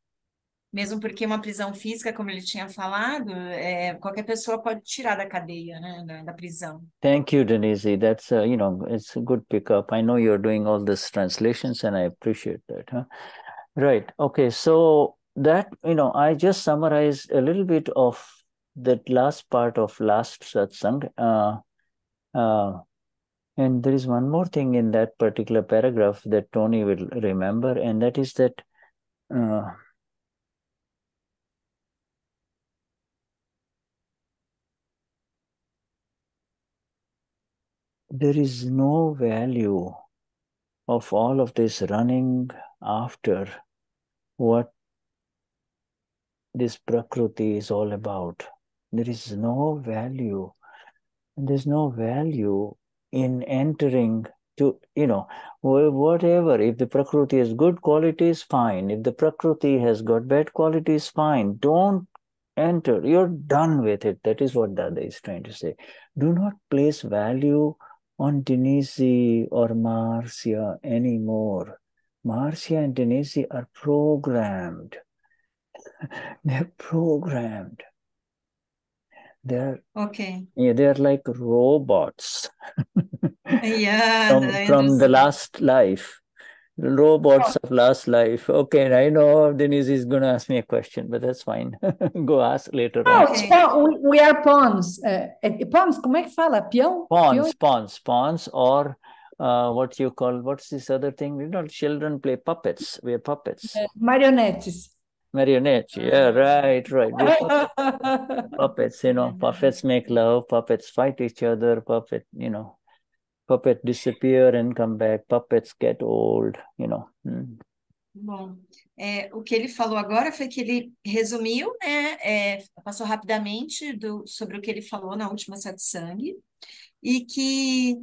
Mesmo porque uma prisão física, como ele tinha falado, qualquer pessoa pode tirar da cadeia, né, da prisão. Thank you, Denize. That's, it's a good pickup. I know you're doing all these translations and I appreciate that. Huh? Right. Okay. So that, I just summarized a little bit of that last part of last satsang. And there is one more thing in that particular paragraph that Tony will remember, and that is that there is no value of all of this running after what this Prakriti is all about. There is no value. There's no value in entering to, whatever. If the Prakriti has good qualities, fine. If the Prakriti has got bad qualities, fine. Don't enter. You're done with it. That is what Dada is trying to say. Do not place value on Denize or Marcia anymore. Marcia and Denize are programmed. They're programmed. They're they're like robots. From the last life. Robots of last life. Okay, I know Denize is going to ask me a question, but that's fine. Go ask later on. We are pawns. Pawns, como é que fala? Peão? Pawns, or what's this other thing? Children play puppets. We're puppets. Marionettes. Marionettes, yeah, right. Puppets, puppets make love, puppets fight each other, puppet disappear and come back, puppets get old, Bom, o que ele falou agora foi que ele resumiu, né, passou rapidamente sobre o que ele falou na última satsang, e que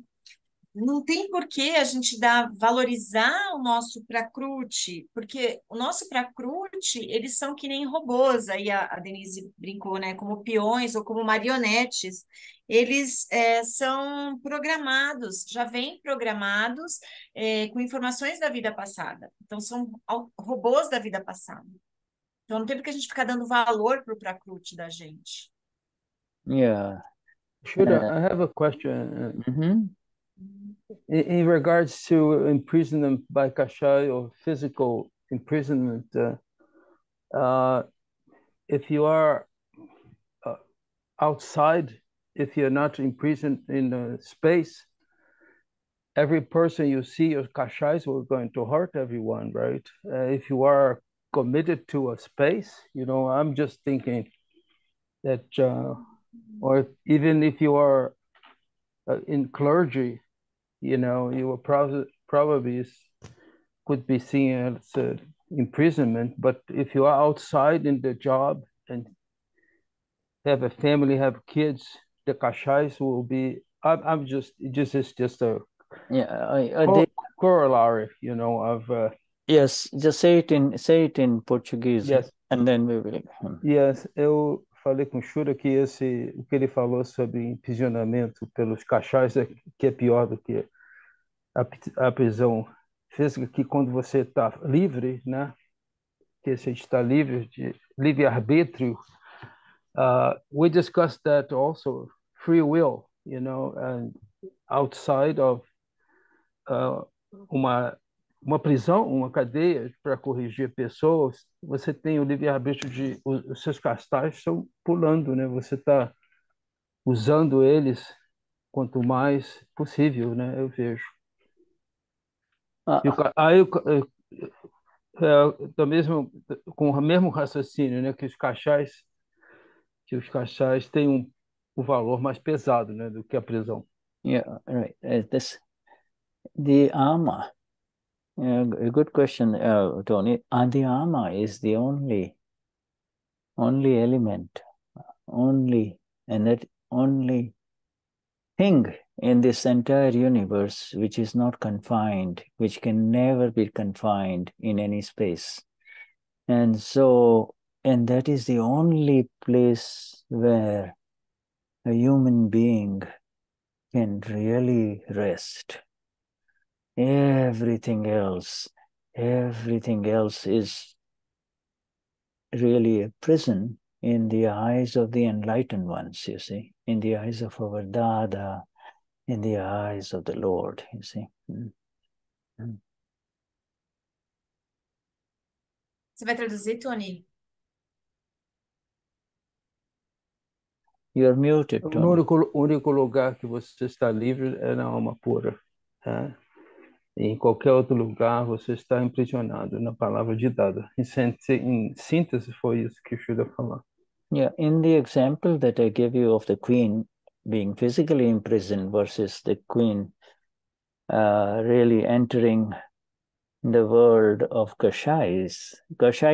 não tem por que a gente valorizar o nosso Prakruti, porque o nosso Prakruti, eles são que nem robôs, aí a Denize brincou, né, como peões ou como marionetes, eles são programados, já vêm programados com informações da vida passada, então são robôs da vida passada. Então não tem por que a gente ficar dando valor para o Prakruti da gente. Yeah. Shuddha, I have a question. In regards to imprisonment by Kashai or physical imprisonment, if you are outside, if you're not imprisoned in a space, every person you see as Kashais are going to hurt everyone, right? If you are committed to a space, I'm just thinking that, or even if you are in clergy, you know, you will probably could be seen as imprisonment. But if you are outside in the job and have a family, have kids, the kashais will be. I'm just it's just a corollary, you know, of. Yes, just say it in Portuguese. Yes. And then we will. Yes, eu falei com o Shura que o que ele falou sobre aprisionamento pelos cachais que é pior do que a prisão física, que quando você está livre, né? Que a gente está livre de livre-arbítrio. We discussed that also, free will, you know, and outside of uma prisão, uma cadeia para corrigir pessoas, você tem o livre-arbítrio de os seus castais estão pulando, né? Você está usando eles quanto mais possível, né? Eu vejo. Com o mesmo raciocínio, né? Que os cachais têm um valor mais pesado, né? Do que a prisão. Yeah, right. The ama. A good question, Tony. The ama is the only element, and that only thing in this entire universe which is not confined, which can never be confined in any space. And that is the only place where a human being can really rest. Everything else is really a prison in the eyes of the enlightened ones, you see, in the eyes of our Dada, in the eyes of the Lord, you see. Você vai traduzir, Tony? You're muted, Tony. O único lugar que você está livre é na alma pura. Tá? Em qualquer outro lugar você está aprisionado na palavra de Dada. Em síntese, foi isso que o Shuddha falou. Yeah, in the example that I gave you of the queen being physically imprisoned versus the queen really entering the world of Kashai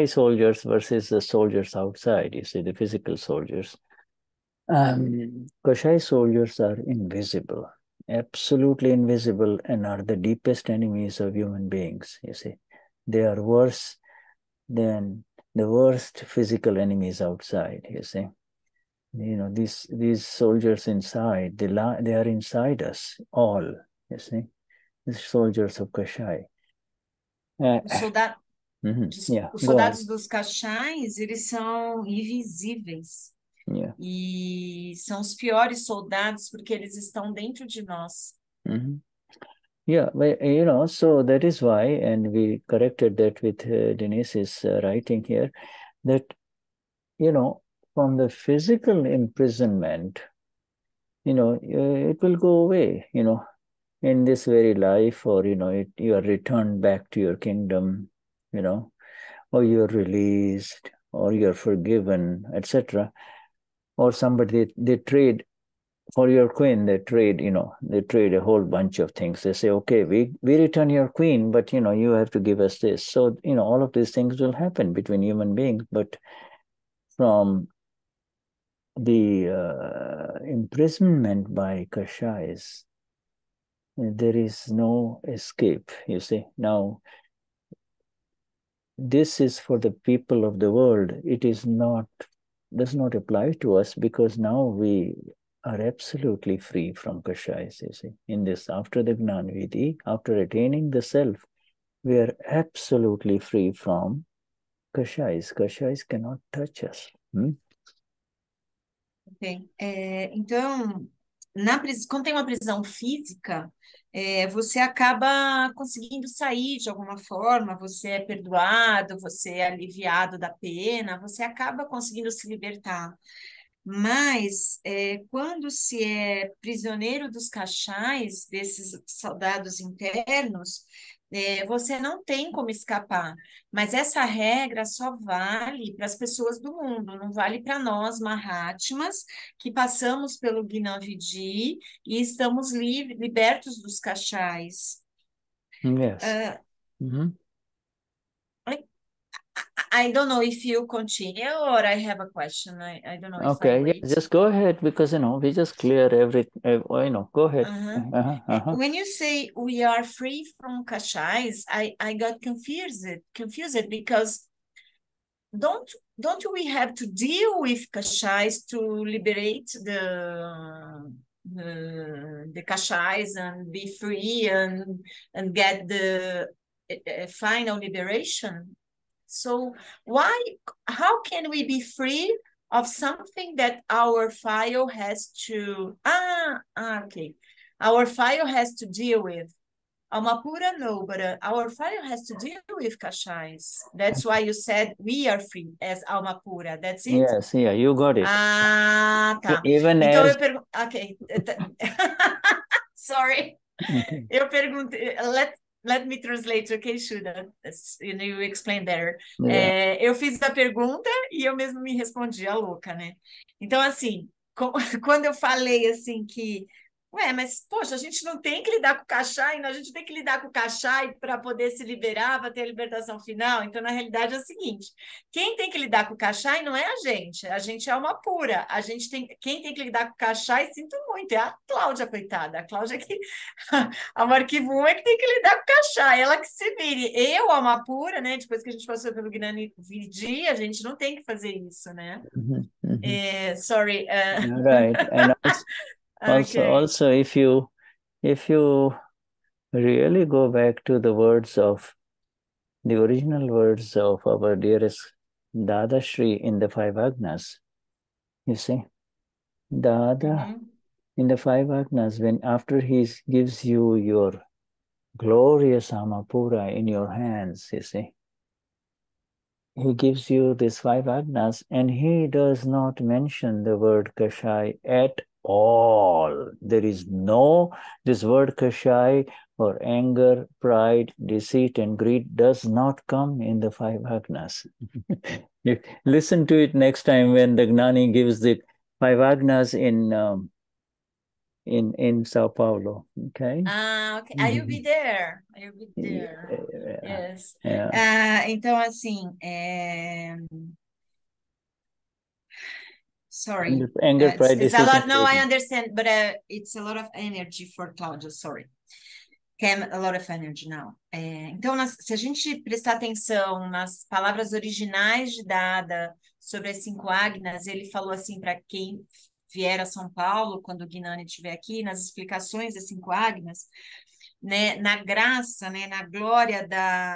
soldiers versus the soldiers outside, you see, the physical soldiers. Kashai soldiers are invisible, absolutely invisible, and are the deepest enemies of human beings, you see. They are worse than the worst physical enemies outside, you see. You know, these soldiers inside, they are inside us all, you see. These soldiers of Kashai. Os soldados dos cachais, eles são invisíveis. Yeah. E são os piores soldados porque eles estão dentro de nós. Yeah, but, you know, so that is why, and we corrected that with Denise's writing here, that, you know, from the physical imprisonment, you know, it will go away, you know, in this very life, or, you know, you are returned back to your kingdom, you know, or you're released, or you're forgiven, etc. Or somebody, they trade for your queen, they trade a whole bunch of things. They say, okay, we return your queen, but, you know, you have to give us this. So, you know, all of these things will happen between human beings, but from the imprisonment by Kashais, there is no escape, you see. Now, this is for the people of the world. It does not apply to us, because now we are absolutely free from Kashais, you see. In this, after the Gnana Vidhi, after attaining the self, we are absolutely free from Kashais. Kashais cannot touch us. Okay. Então, quando tem uma prisão física, você acaba conseguindo sair de alguma forma, você é perdoado, você é aliviado da pena, você acaba conseguindo se libertar. Mas, quando se é prisioneiro dos cachais, desses soldados internos, Você não tem como escapar, mas essa regra só vale para as pessoas do mundo, não vale para nós, Mahatmas, que passamos pelo Gnana-Vidhi e estamos libertos dos cachais. Yes. Uh, Mhm. I don't know if you continue or I have a question. I don't know if I Okay, yeah, wait. just go ahead because we just clear go ahead. When you say we are free from kashais, I got confused because don't we have to deal with kashais to liberate the kashais and be free and get the final liberation? So how can we be free of something that our file has to okay, our file has to deal with? Alma pura, no, but our file has to deal with kashais. That's why you said we are free as alma pura. That's it? Yes, yeah, you got it. Ah, tá. Even Então as eu pergunto. Ok. Sorry. okay. Eu perguntei. Let me translate, okay, Shuddha? You explain better. Yeah. Eu fiz a pergunta e eu mesmo me respondi, a louca, né? Então, assim, quando eu falei assim que mas, poxa, a gente não tem que lidar com o Kashai, a gente tem que lidar com o Kashai para poder se liberar, para ter a libertação final. Então, na realidade, é o seguinte: quem tem que lidar com o Kashai não é a gente é uma pura. Quem tem que lidar com o Kashai, sinto muito, é a Cláudia, coitada. A Cláudia que. A arquivo 1 é que tem que lidar com o Kashai, ela que se vire. Eu, uma pura, né? Depois que a gente passou pelo Gnani Vidhi, a gente não tem que fazer isso, né? Sorry. Right. And Okay. also if you really go back to the original words of our dearest Dadashri in the five agnas, you see, Dada in the five agnas, after he gives you your glorious Amapura in your hands, you see, he gives you these five agnas and he does not mention the word Kashai at all. There is this word Kashai or anger, pride, deceit, and greed does not come in the five agnas. You listen to it next time when the Gnani gives the five agnas in Sao Paulo. Okay. Okay. I will be there. Yes. Yeah. Então, assim, sorry. Anger, pride, it's a deceit, lot. and No, I greed. understand, but it's a lot of energy for Claudia. Sorry. Came a lot of energy now. Então, se a gente prestar atenção nas palavras originais de Dada sobre as cinco agnas, ele falou assim para quem vier a São Paulo, quando o Gnani estiver aqui, nas explicações das cinco agnas, né, na graça, né, na glória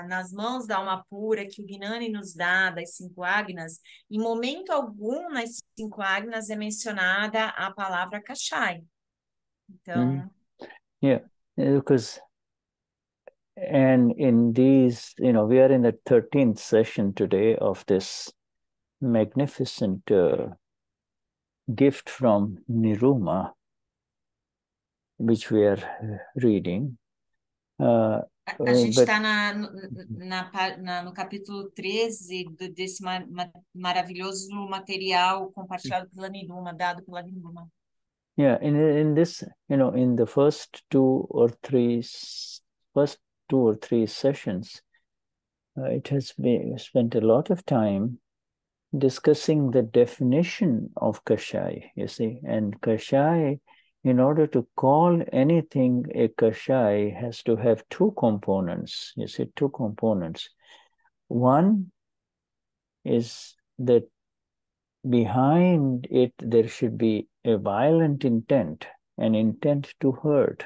nas mãos da alma pura que o Gnani nos dá, das cinco agnas, em momento algum nas cinco agnas é mencionada a palavra Kashai. Então... Yeah, because... And in these, we are in the 13th session today of this magnificent gift from Niruma, which we are reading. A gente está no capítulo 13 desse maravilhoso material compartilhado pela Niruma, dado pela Niruma. Yeah, in this, in the first two or three sessions, it has been spent a lot of time discussing the definition of Kashai, you see. And Kashai, in order to call anything a Kashai, has to have two components, you see, two components. One is that behind it there should be a violent intent, an intent to hurt.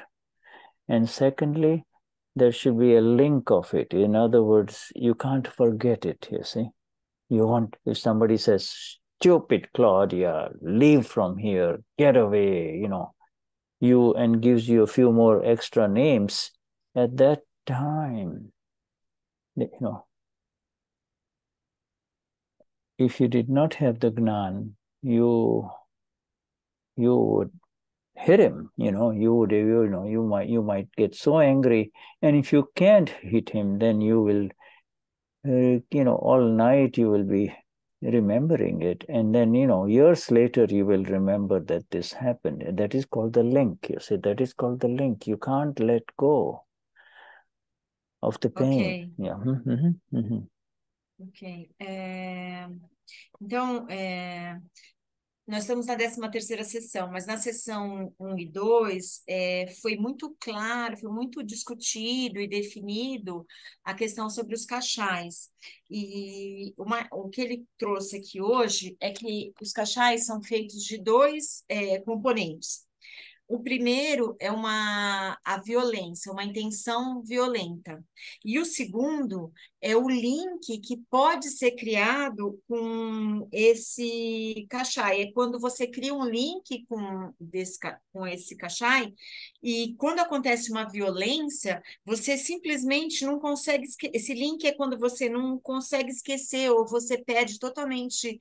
And secondly, there should be a link of it. In other words, you can't forget it, you see. If somebody says, stupid Claudia, leave from here, get away, and gives you a few more extra names, at that time, if you did not have the Gnan, you would hit him, you might get so angry, and if you can't hit him, then you will, all night you will be remembering it, and then years later you will remember that this happened. That is called the link. You see, that is called the link. You can't let go of the pain. Ok, Yeah. ok. Então, nós estamos na 13ª sessão, mas na sessão 1 e 2 foi muito claro, foi muito discutido e definido a questão sobre os cachais. E o que ele trouxe aqui hoje é que os cachais são feitos de dois componentes. O primeiro é a violência, uma intenção violenta. E o segundo é o link que pode ser criado com esse cachai. É quando você cria um link com esse cachai, e quando acontece uma violência, você simplesmente não consegue esquecer. Esse link é quando você não consegue esquecer, ou você perde totalmente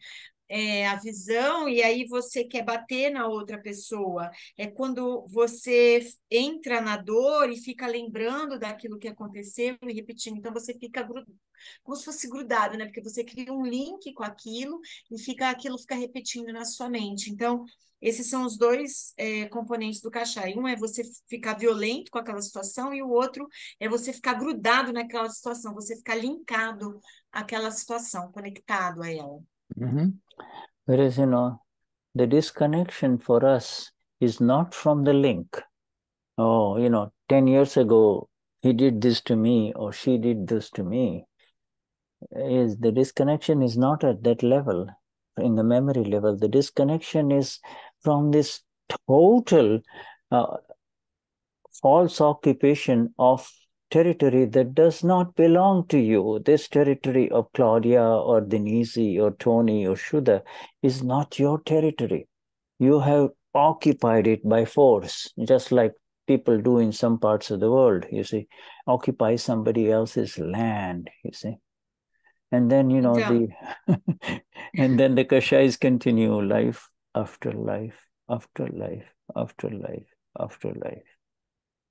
a visão, e aí você quer bater na outra pessoa. É quando você entra na dor e fica lembrando daquilo que aconteceu e repetindo. Então, você fica como se fosse grudado, né? Porque você cria um link com aquilo e aquilo fica repetindo na sua mente. Então, esses são os dois componentes do cachai. Um é você ficar violento com aquela situação, e o outro é você ficar grudado naquela situação, você ficar linkado àquela situação, conectado a ela. Whereas, the disconnection for us is not from the link. Oh, 10 years ago, he did this to me, or she did this to me. The disconnection is not at that level, in the memory level. The disconnection is from this total false occupation of territory that does not belong to you. This territory of Claudia or Denize or Tony or Shuddha is not your territory. You have occupied it by force, just like people do in some parts of the world, you see, occupy somebody else's land, you see. And then, and then the kashais continue life after life, after life, after life, after life.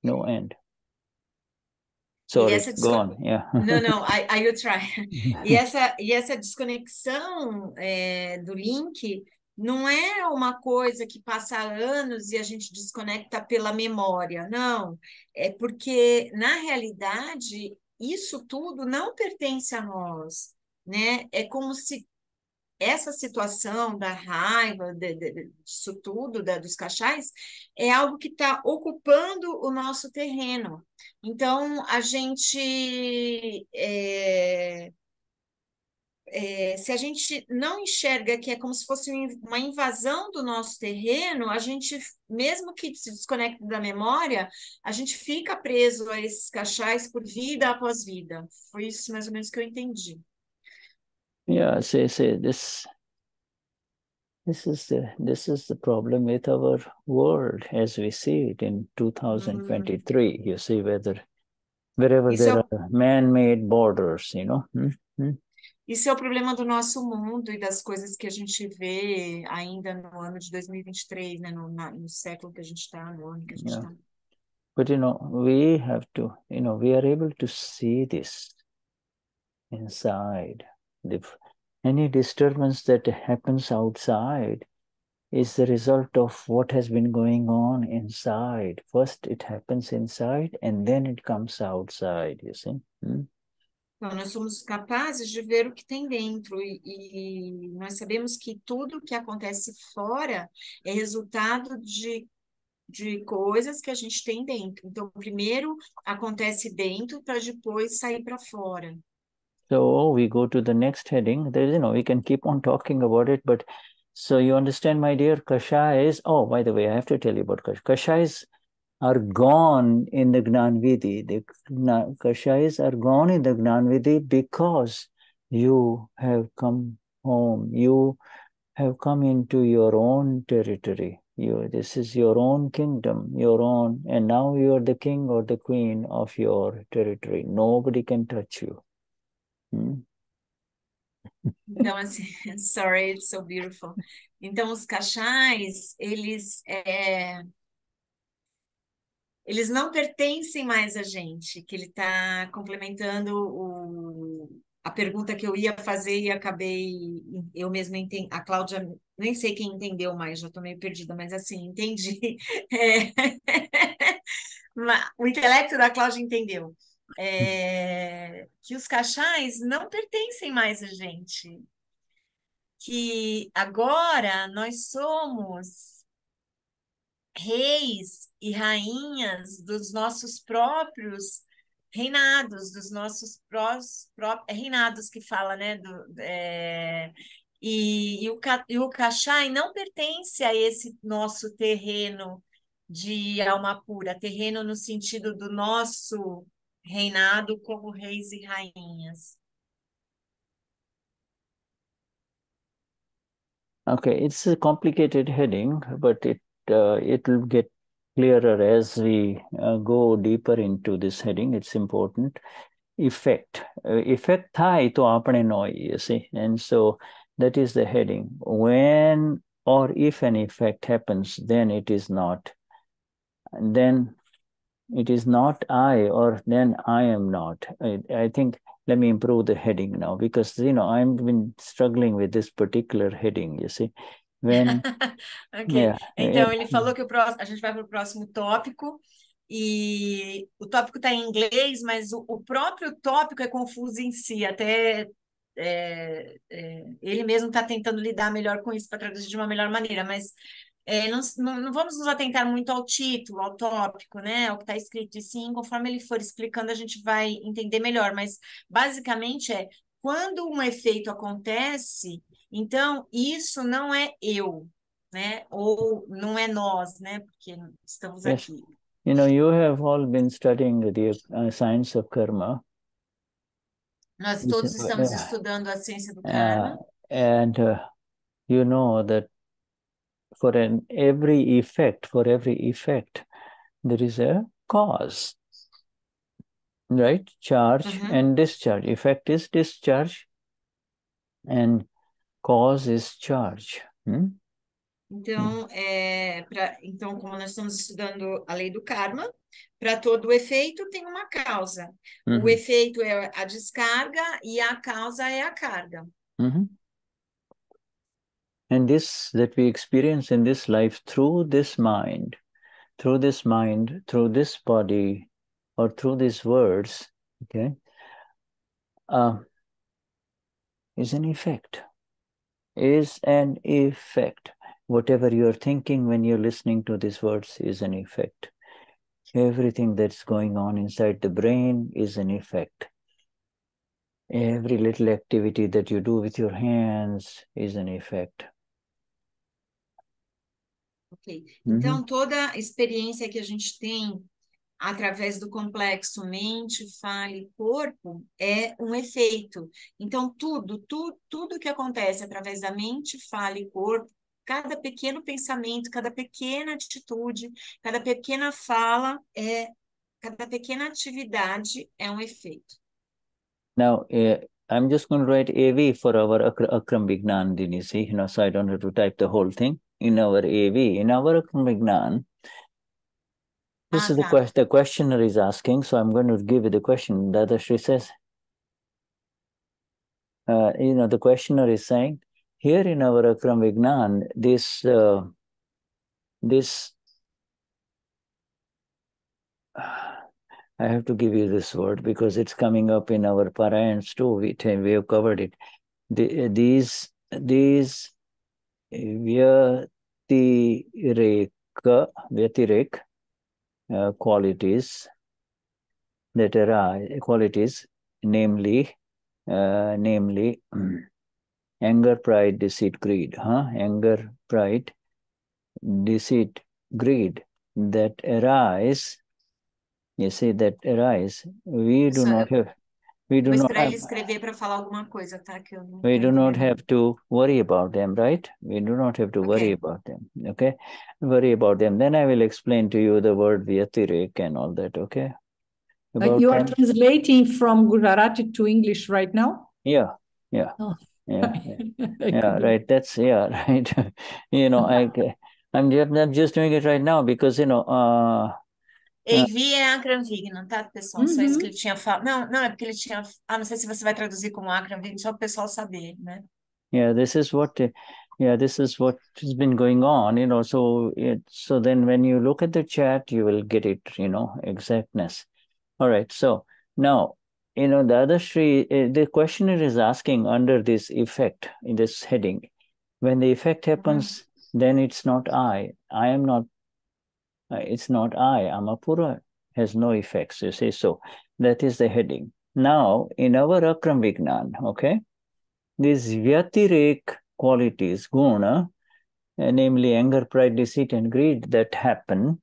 No end. Sorry, go on. Yeah. Não, I will try. E essa desconexão do link não é uma coisa que passa anos e a gente desconecta pela memória, não. É porque, na realidade, isso tudo não pertence a nós, né? É como se essa situação da raiva, disso tudo, dos cachais, é algo que está ocupando o nosso terreno. Então, a gente, se a gente não enxerga que é como se fosse uma invasão do nosso terreno, a gente, mesmo que se desconecte da memória, a gente fica preso a esses cachais por vida após vida. Foi isso mais ou menos que eu entendi. Yeah, this is the problem with our world as we see it in 2023. You see wherever there are man-made borders, Isso é o problema do nosso mundo e das coisas que a gente vê ainda no ano de 2023, né? No século que a gente está, no ano que a gente está. But we have to, we are able to see this inside. Any disturbance that happens outside is the result of what has been going on inside. First it happens inside and then it comes outside, you see. Então, nós somos capazes de ver o que tem dentro, e nós sabemos que tudo que acontece fora é resultado de coisas que a gente tem dentro. Então, primeiro acontece dentro para depois sair para fora. So we go to the next heading. There, we can keep on talking about it, but so you understand, my dear, kashais. Oh, by the way, I have to tell you about kashais. Are gone in the Gnan Vidhi. The kashais are gone in the Gnan Vidhi because you have come home. You have come into your own territory. This is your own kingdom, your own, and now you are the king or the queen of your territory. Nobody can touch you. Então, assim, sorry, it's so beautiful. Então, os cachais, eles eles não pertencem mais a gente, que ele está complementando a pergunta que eu ia fazer e acabei, eu mesma entendi, a Cláudia, nem sei quem entendeu mais, já estou meio perdida, mas assim, entendi. É, o intelecto da Cláudia entendeu. Que os caixais não pertencem mais a gente, que agora nós somos reis e rainhas dos nossos próprios reinados, dos nossos reinados que fala, né? E o Caxai não pertence a esse nosso terreno de alma pura, terreno no sentido do nosso reinado como reis e rainhas. Okay, it's a complicated heading, but it will get clearer as we go deeper into this heading. It's important. Effect. Effect થાય તો આપણે ન હોઈએ, you see. And so that is the heading. When or if an effect happens, then it is not. And then it is not I, or then I am not. I think, let me improve the heading now, because, you know, I've been struggling with this particular heading, you see. When, Ok. yeah, Então, ele falou que a gente vai para o próximo tópico, e o tópico está em inglês, mas o próprio tópico é confuso em si, até ele mesmo está tentando lidar melhor com isso para traduzir de uma melhor maneira, mas não vamos nos atentar muito ao título, ao tópico, né, ao que está escrito, e sim, conforme ele for explicando, a gente vai entender melhor, mas basicamente quando um efeito acontece, então isso não é eu, né, ou não é nós, né, porque estamos yes. aqui. You know, you have all been studying the science of karma. Nós todos estamos estudando a ciência do karma. And you know that for every effect, there is a cause, right? Charge and discharge. Effect is discharge and cause is charge. Então, como nós estamos estudando a lei do karma, para todo efeito tem uma causa. O efeito é a descarga e a causa é a carga. And this that we experience in this life through this mind, through this body, or through these words, okay, is an effect. Whatever you're thinking when you're listening to these words is an effect. Everything that's going on inside the brain is an effect. Every little activity that you do with your hands is an effect. Ok. Então, toda experiência que a gente tem através do complexo mente, fala e corpo é um efeito. Então, tudo que acontece através da mente, fala e corpo, cada pequeno pensamento, cada pequena atitude, cada pequena fala, cada pequena atividade é um efeito. Now, I'm just going to write AV for our AKram Vignan, Denize, you know, so I don't have to type the whole thing. In our AV, in our AKram Vignan, this is the questioner is asking, so I'm going to give you the question. Dadashri says, you know, the questioner is saying, here in our AKram Vignan, this I have to give you this word because it's coming up in our parayans too. We have covered it. These Vyatirek qualities that arise, namely anger, pride, deceit, greed. Anger, pride, deceit, greed that arise. You see, that arise. We do not have. We do not have. Escrever para falar alguma coisa, tá? Que eu não we do not have to worry about them, right? We do not have to worry about them. Okay, worry about them. Then I will explain to you the word Vyatirek and all that. Okay. You are translating from Gujarati to English right now? Yeah. Oh. Yeah, right. That's right. You know, I'm just doing it right now because, you know, Envie é Akram Vignan, tá, pessoal? Só isso que Uhum. ele tinha falado. Não, não, é porque ele tinha. Ah, não sei se você vai traduzir como Akram Vignan, só para o pessoal saber, né? Yeah, this is what has been going on, so then when you look at the chat, you will get it, exactness. All right. So now, Dadashri, the questioner is asking under this effect in this heading, when the effect happens, then it's not I. I am not, it's not I. Amapura has no effects, you see. So that is the heading. Now, in our Akram Vignan, okay, these Vyatirek qualities, guna, namely anger, pride, deceit, and greed that happen.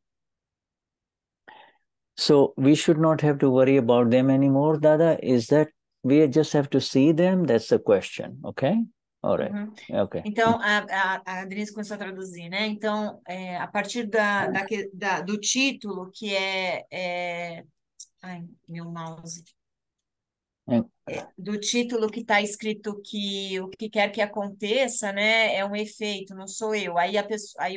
So we should not have to worry about them anymore, Dada. Is that we just have to see them? That's the question, okay? All right, okay. Então, a Denise começou a traduzir, né? Então, a partir do título, que ai, meu mouse. Do título que está escrito que o que quer que aconteça, né, é um efeito, não sou eu. Aí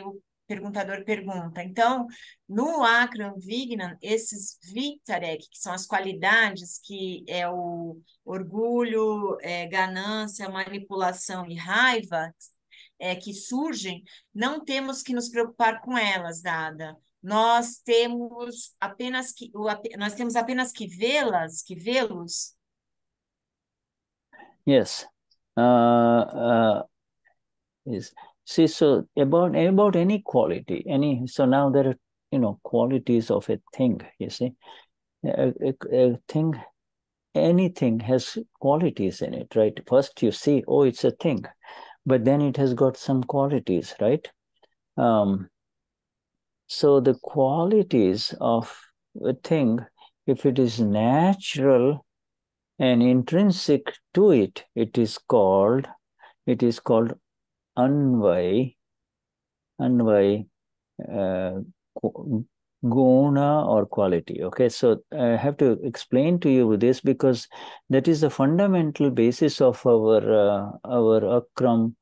o perguntador pergunta. Então, no Akram Vignan, esses Vyatirek, que são as qualidades, que é o orgulho, ganância, manipulação e raiva, que surgem, não temos que nos preocupar com elas, Dada. Nós temos apenas que vê-las, que vê-los. Yes. Yes. See, so about any quality, so now there are, qualities of a thing, you see. A thing, anything has qualities in it, right? First you see, oh, it's a thing, but then it has got some qualities, right? So the qualities of a thing, if it is natural and intrinsic to it, it is called anvay, guna or quality. Okay, so I have to explain to you this because that is the fundamental basis of our Akram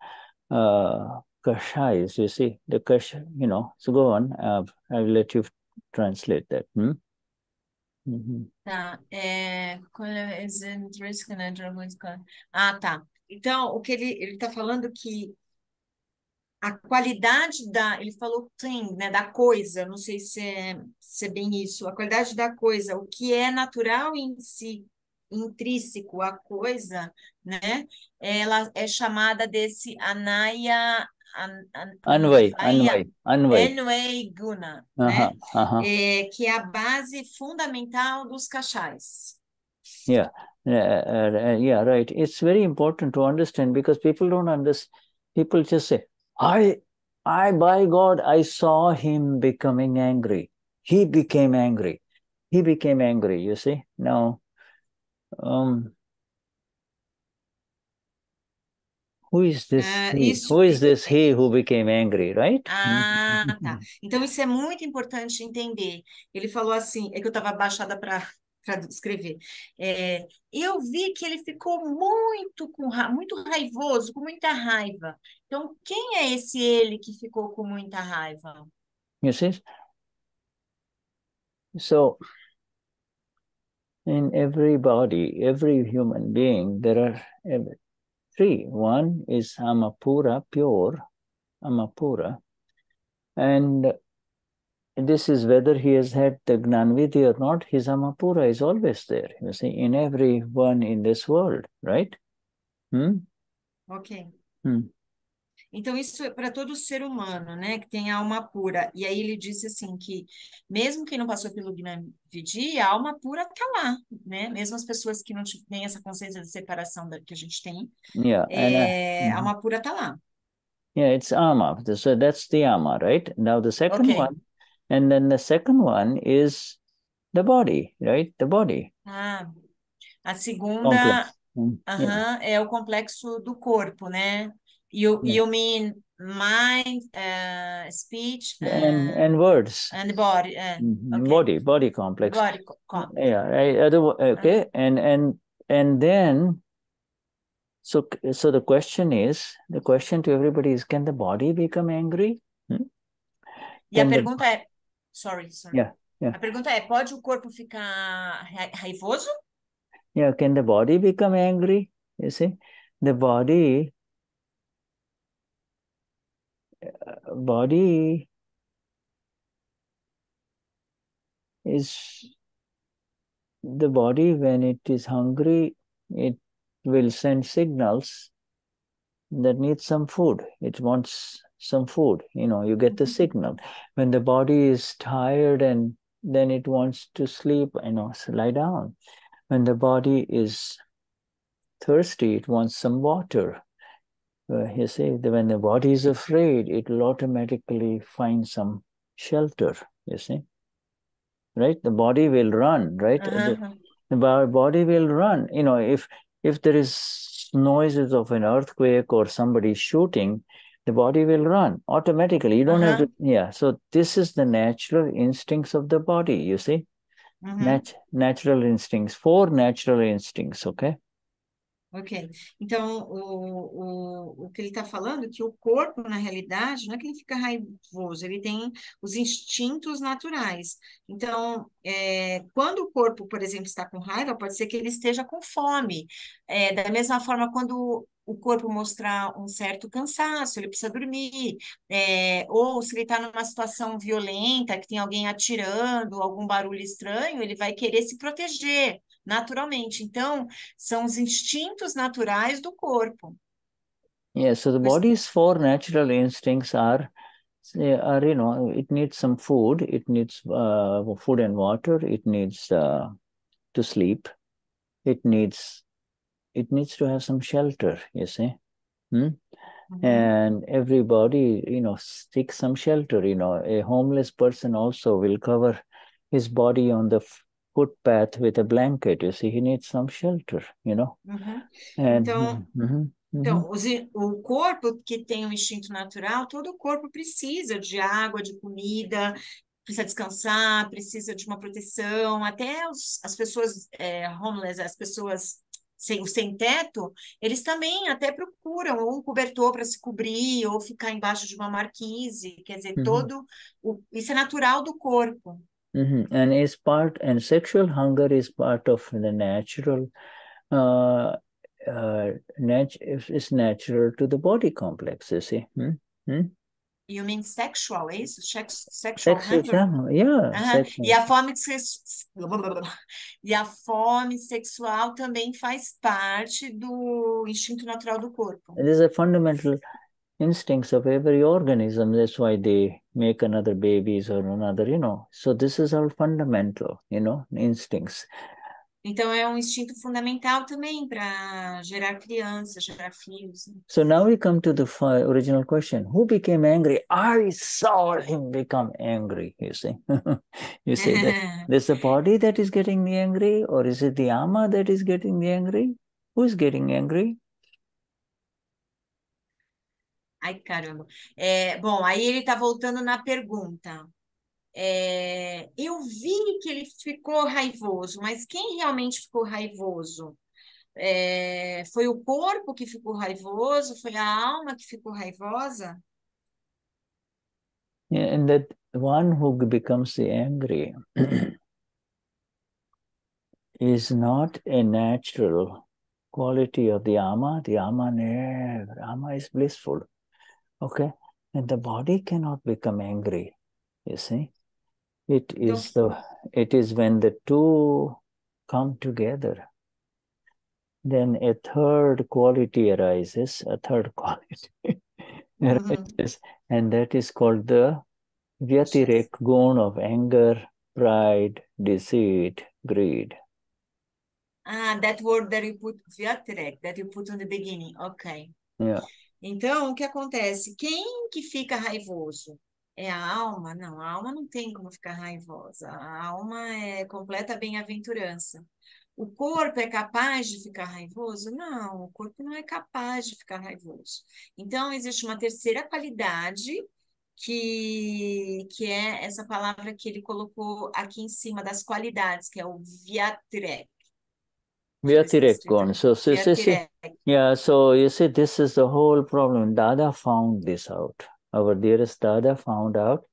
kashais. You see, the kash, so go on. I will let you translate that. Tá, Ah, tá. Então, o que ele está falando que a qualidade ele falou thing, né, da coisa, não sei se é bem isso, a qualidade da coisa, o que é natural em si, intrínseco à coisa, né, ela é chamada desse Anvay guna, né, que é a base fundamental dos kashais. Yeah, yeah, right. It's very important to understand because people don't understand. People just say, I, by God, I saw him becoming angry. He became angry. He became angry, you see. Now, who is this he? Who is this he who became angry, right? Ah, tá. Então, isso é muito importante entender. Ele falou assim, é que eu estava abaixada para escrever. Eu vi que ele ficou muito raivoso, com muita raiva. Então, quem é esse ele que ficou com muita raiva? You see? So, in every body, every human being, there are three. One is Amapura, pure, Amapura. And this is whether he has had the Gnanvidhi or not, his Amapura is always there, you see, in everyone in this world, right? Ok. Então, isso é para todo ser humano, né, que tem alma pura. E aí ele disse assim que, mesmo quem não passou pelo Gnanvidhi, a alma pura está lá, né? Mesmo as pessoas que não têm essa consciência de separação que a gente tem, a alma pura está lá. Yeah, it's ama. So that's the ama, right? Now the second one, and then the second one is the body, right? The body. Ah, a segunda é o complexo do corpo, né? You mean mind, speech, and words, and body, body complex. Body complex. Yeah, right. Okay, and then so the question to everybody is, can the body become angry? E a pergunta é, sorry. Yeah. A pergunta é, pode o corpo ficar raivoso? Yeah, can the body become angry? You see, the body is the body when it is hungry, it will send signals that needs some food. It wants some food. You get the signal. When the body is tired and then it wants to sleep, lie down. When the body is thirsty, it wants some water. You see, when the body is afraid, it will automatically find some shelter, you see. Right? The body will run, right? The body will run. If there is noises of an earthquake or somebody shooting, the body will run automatically. You don't have to, So this is the natural instincts of the body, you see. Natural instincts, 4 natural instincts, okay? Ok, então o que ele está falando é que o corpo, na realidade, não é que ele fica raivoso, ele tem os instintos naturais. Então, quando o corpo, por exemplo, está com raiva, pode ser que ele esteja com fome. Da mesma forma, quando o corpo mostrar um certo cansaço, ele precisa dormir, ou se ele está numa situação violenta, que tem alguém atirando, algum barulho estranho, ele vai querer se proteger naturalmente. Então, são os instintos naturais do corpo. Yeah, so the body's 4 natural instincts are it needs some food, it needs food and water, it needs to sleep, it needs to have some shelter, you see. And everybody, seeks some shelter. A homeless person also will cover his body on the footpath with a blanket. You see, he needs some shelter, And, Então, o corpo que tem um instinto natural, todo o corpo precisa de água, de comida, precisa descansar, precisa de uma proteção. Até as pessoas homeless, as pessoas sem teto, eles também até procuram um cobertor para se cobrir ou ficar embaixo de uma marquise. Quer dizer, isso é natural do corpo. And sexual hunger is part of the natural. It's natural to the body complex, you see. You mean sexual, é isso? Sexual hunger? Sexual. E a fome sexual também faz parte do instinto natural do corpo. These are fundamental instincts of every organism. That's why they make another babies or another, So this is all fundamental, instincts. Então, é um instinto fundamental também para gerar crianças, gerar filhos. So now we come to the original question. Who became angry? I saw him become angry, you see. You say that there's a body that is getting me angry, or is it the ama that is getting me angry? Who is getting angry? Ai, caramba. Bom, aí ele está voltando na pergunta. Eu vi que ele ficou raivoso, mas quem realmente ficou raivoso? Foi o corpo que ficou raivoso? Foi a alma que ficou raivosa? Yeah, and that one who becomes the angry is not a natural quality of the ama. The ama never. Ama is blissful. Okay? And the body cannot become angry. You see? It is when the two come together, then a third quality arises, arises, and that is called the Vyatirek guna of anger, pride, deceit, greed. That word that you put, Vyatirek, that you put on the beginning. Ok. Yeah. Então, o que acontece? Quem que fica raivoso? É a alma? Não, a alma não tem como ficar raivosa. A alma é completa bem-aventurança. O corpo é capaz de ficar raivoso? Não, o corpo não é capaz de ficar raivoso. Então, existe uma terceira qualidade que é essa palavra que ele colocou aqui em cima das qualidades, que é o Vyatirek. Vyatirek guna. So you see, this is the whole problem. Dada found this out. Our dearest Dada found out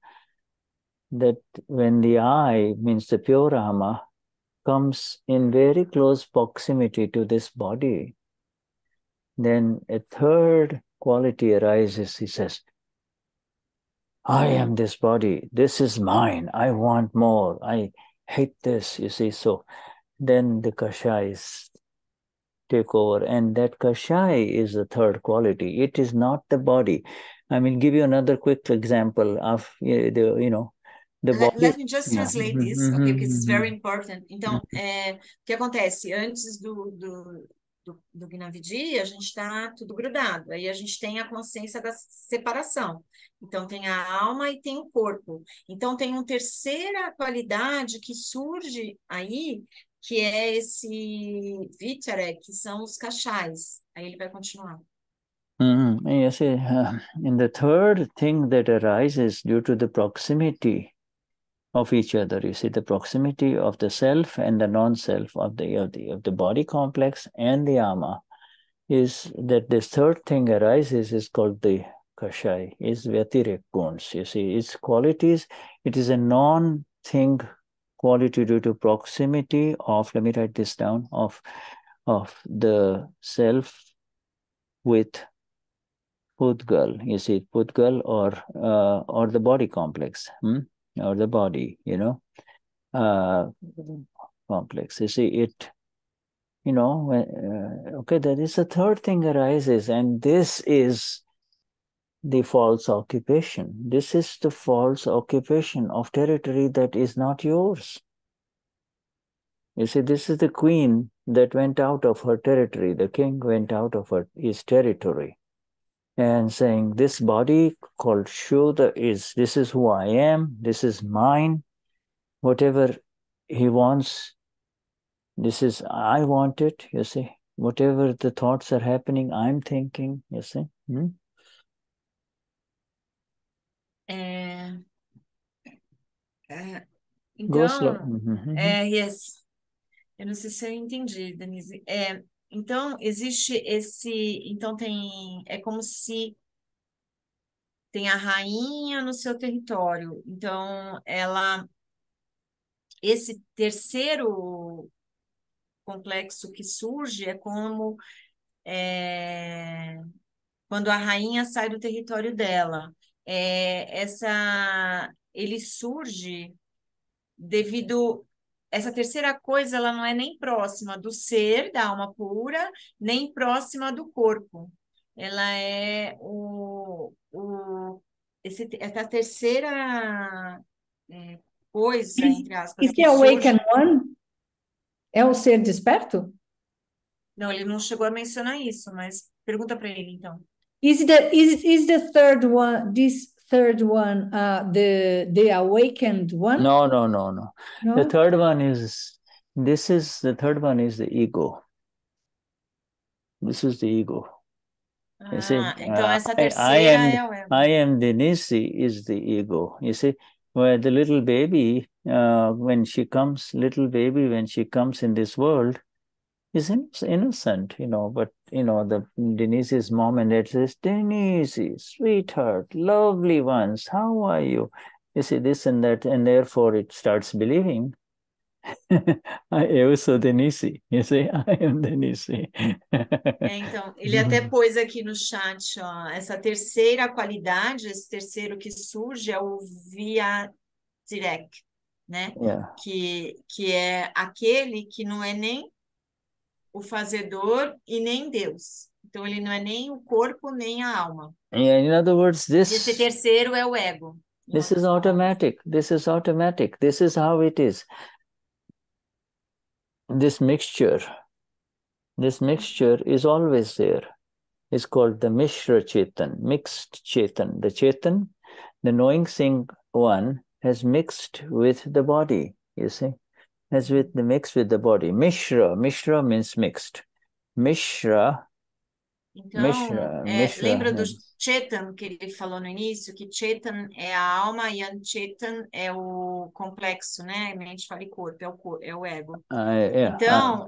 that when the I, means the pure Ama, comes in very close proximity to this body, then a third quality arises. He says, I am this body, this is mine, I want more, I hate this, you see. So then the kashais take over, and that kashai is the third quality. It is not the body. I mean, give you another quick example of the body. Let me just translate this, okay, because it's very Mhm. important. Então, o que acontece? Antes do Gnavidi, a gente está tudo grudado. Aí a gente tem a consciência da separação. Então, tem a alma e tem o corpo. Então, tem uma terceira qualidade que surge aí, que é esse Vyatirek, que são os kashais. Aí ele vai continuar. Yes, and the third thing that arises due to the proximity of each other, you see, the proximity of the self and the non-self, of the body complex and the ama, is that this third thing arises is called the kashai, is Vyatirek guns. You see, its qualities, it is a non-thing quality due to proximity of, let me write this down, of the self with Pudgal, you see, Pudgal or the body complex, or the body, complex. You see, it, okay, there is a third thing arises, and this is the false occupation. This is the false occupation of territory that is not yours. You see, this is the queen that went out of her territory. The king went out of his territory. And saying, this body called Shuddha this is who I am, this is mine, whatever he wants, this is, I want it, you see. Whatever the thoughts are happening, I'm thinking, you see. Go slow. Então, yes. Eu não sei se eu entendi, Denise. Então, existe então é como se tem a rainha no seu território. Então, esse terceiro complexo que surge é como quando a rainha sai do território dela. Ele surge devido essa terceira coisa, ela não é nem próxima do ser, da alma pura, nem próxima do corpo. Ela é essa terceira coisa, entre aspas, Is que the awakened surge. one? É o ser desperto? Não, ele não chegou a mencionar isso, mas pergunta para ele, então. Is the third one, this third one, the awakened one? No. No? The third one is the ego. This is the ego. You see, então essa terceira é o ego. I am Denize is the ego. You see, where the little baby, when she comes in this world, is innocent, but the Denize's mom and dad says, Denize, sweetheart, lovely ones, how are you? You see, this and that, and therefore it starts believing. Eu sou Denize, you see, I am Denize. Então, ele até pôs aqui no chat, ó, essa terceira qualidade, esse terceiro que surge é o Vyatirek, né? Yeah. Que é aquele que não é nem o fazedor e nem Deus. Então, ele não é nem o corpo, nem a alma. Yeah, in other words, Esse terceiro é o ego. This is automatic. This is automatic. This is how it is. This mixture is always there. It's called the Mishra Chetan, mixed Chetan. The Chetan, the knowing thing one, has mixed with the body, you see, mixed with the body. Mishra means mixed. Mishra. Então, lembra do Chetan que ele falou no início, que Chetan é a alma e Anchetan é o complexo, né? Mente, fala e corpo, é o ego. Então,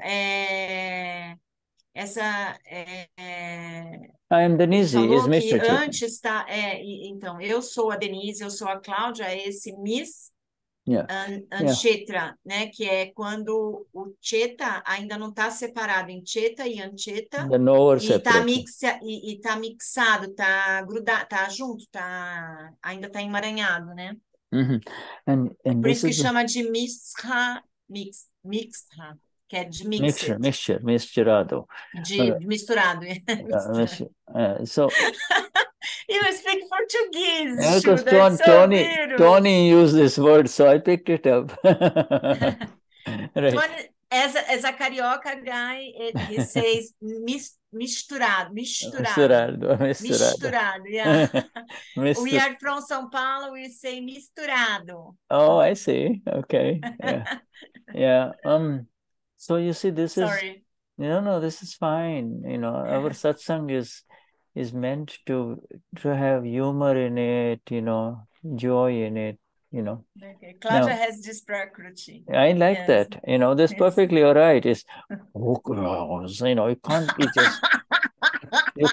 essa I am Denize, falou is Mr. que Chetan. antes então, eu sou a Denize, eu sou a Cláudia, esse Miss Yeah. Anchetra, né? Que é quando o cheta ainda não está separado em cheta e ancheta. The knower E tá, separate. tá mixado, tá grudado, tá junto, ainda tá emaranhado, né? And Por this isso que is chama de mixra, que é de mixed, misturado. de misturado. So You speak Portuguese, because Shuddha, it's so beautiful. Tony used this word, so I picked it up. Right. Tony, as a carioca guy, he says misturado. Yeah. We are from São Paulo, we say misturado. Oh, I see. Okay. Yeah. So you see, this Sorry. No, this is fine. Our satsang is meant to have humor in it, joy in it, Okay. Claudia has this prakriti. I like that. That's perfectly all right. It's you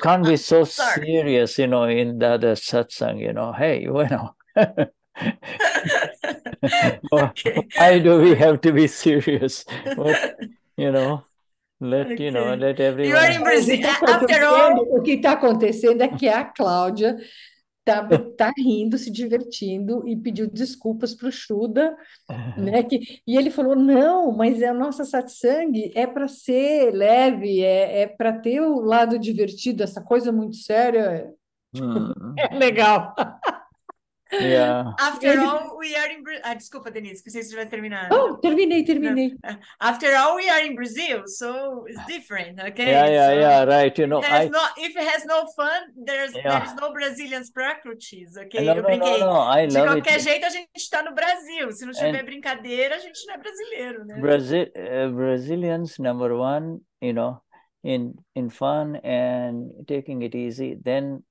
can't be so serious, in the satsang, hey, Okay. Why do we have to be serious? But, let everyone. You are in Brazil. After all, o que está acontecendo é que a Cláudia tá rindo, se divertindo e pediu desculpas para o Shuddha, né? E ele falou: não, mas a nossa satsang é para ser leve, é para ter o lado divertido, essa coisa muito séria. É legal. Yeah. After all, we are in Brazil. Desculpa, Denise, pensei que você tivesse terminado. Oh, terminei. No. After all, we are in Brazil, so it's different, okay? Yeah, right. If it has no fun, there is no Brazilian prakritis, okay? No, eu brinquei. No, I De love qualquer it. jeito, a gente está no Brasil. Se não tiver brincadeira, a gente não é brasileiro, né? Brazilians, number one, in fun and taking it easy. Then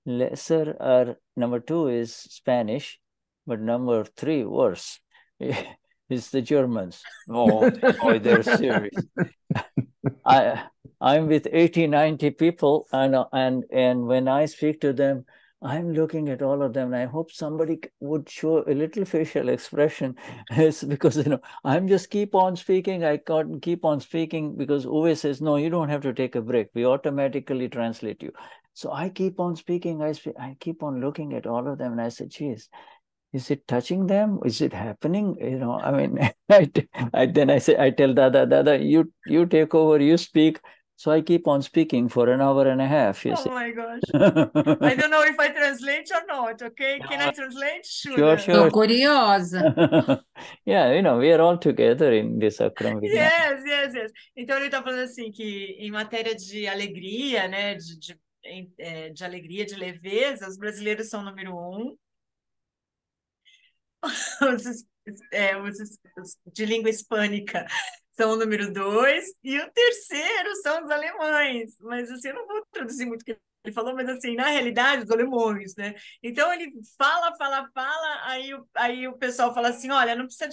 lesser, number two is Spanish, but number three, worse, is the Germans. Oh, they're serious. I'm with 80, 90 people, and when I speak to them, I'm looking at all of them, and I hope somebody would show a little facial expression. It's because, I'm just keep on speaking. I can't keep on speaking because Uwe says, no, you don't have to take a break. We automatically translate you. So I keep on speaking. I keep on looking at all of them, and I said, geez, is it touching them? Is it happening? I mean, then I tell Dada, you take over, you speak. So I keep on speaking for an hour and a half. My gosh. I don't know if I translate or not, okay? Can I translate? Sure. Tô curiosa. Yeah, we are all together in this Akram Vignan. Yes. Então ele está falando assim que em matéria de alegria, né, de alegria, de leveza, os brasileiros são número 1. Os de língua hispânica são o número 2, e o terceiro são os alemães. Mas assim, eu não vou traduzir muito o que ele falou, mas assim, na realidade, os alemães, né? Então ele fala, aí o pessoal fala assim: olha, não precisa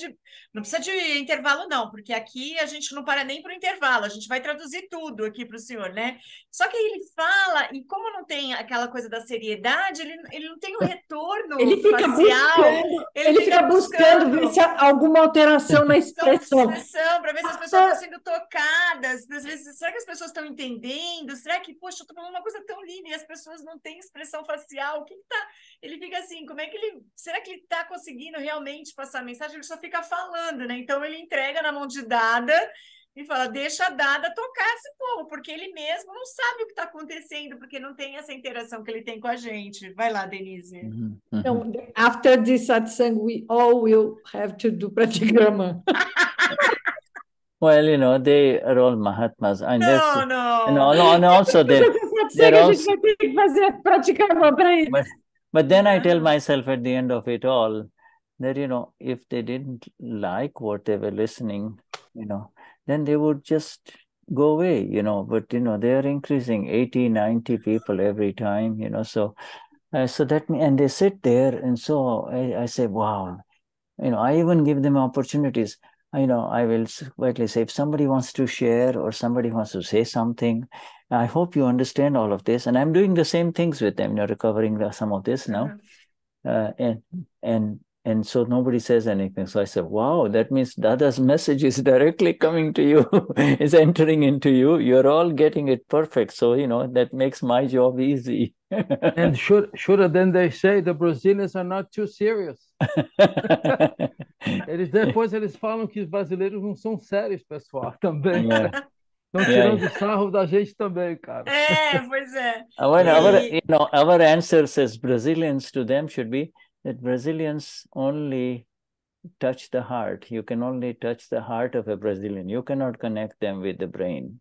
de intervalo, não, porque aqui a gente não para nem para o intervalo, a gente vai traduzir tudo aqui para o senhor, né? Só que aí ele fala, e como não tem aquela coisa da seriedade, ele não tem o retorno facial. Ele fica buscando ver se há alguma alteração na expressão. Para ver se as pessoas estão sendo tocadas, às vezes, será que as pessoas estão entendendo? Será que, poxa, eu estou falando uma coisa tão linda e as pessoas não têm expressão facial? O que tá? Ele fica assim, será que ele está conseguindo realmente passar a mensagem? Ele só fica falando, né? Então ele entrega na mão de Dada e fala: deixa a Dada tocar esse povo, porque ele mesmo não sabe o que está acontecendo, porque não tem essa interação que ele tem com a gente. Vai lá, Denise. Então, after this satsang, we all will have to do pratikrama. Well, they are all Mahatmas. And No. And also they're also... But then I tell myself at the end of it all that, if they didn't like what they were listening, then they would just go away, but, they are increasing 80, 90 people every time, so that, and they sit there. And so I say, wow, I even give them opportunities. I will quietly say, if somebody wants to share or somebody wants to say something, I hope you understand all of this. And I'm doing the same things with them, recovering some of this now. And and so nobody says anything. So I said, wow, that means Dada's message is directly coming to you, is entering into you. You're all getting it perfect. So, that makes my job easy. And should then they say the Brazilians are not too serious. Depois eles falam que os brasileiros não são sérios, pessoal, também. Yeah. Estão tirando sarro da gente também, cara. Pois é. Our answer says Brazilians to them should be that Brazilians only touch the heart. You can only touch the heart of a Brazilian. You cannot connect them with the brain.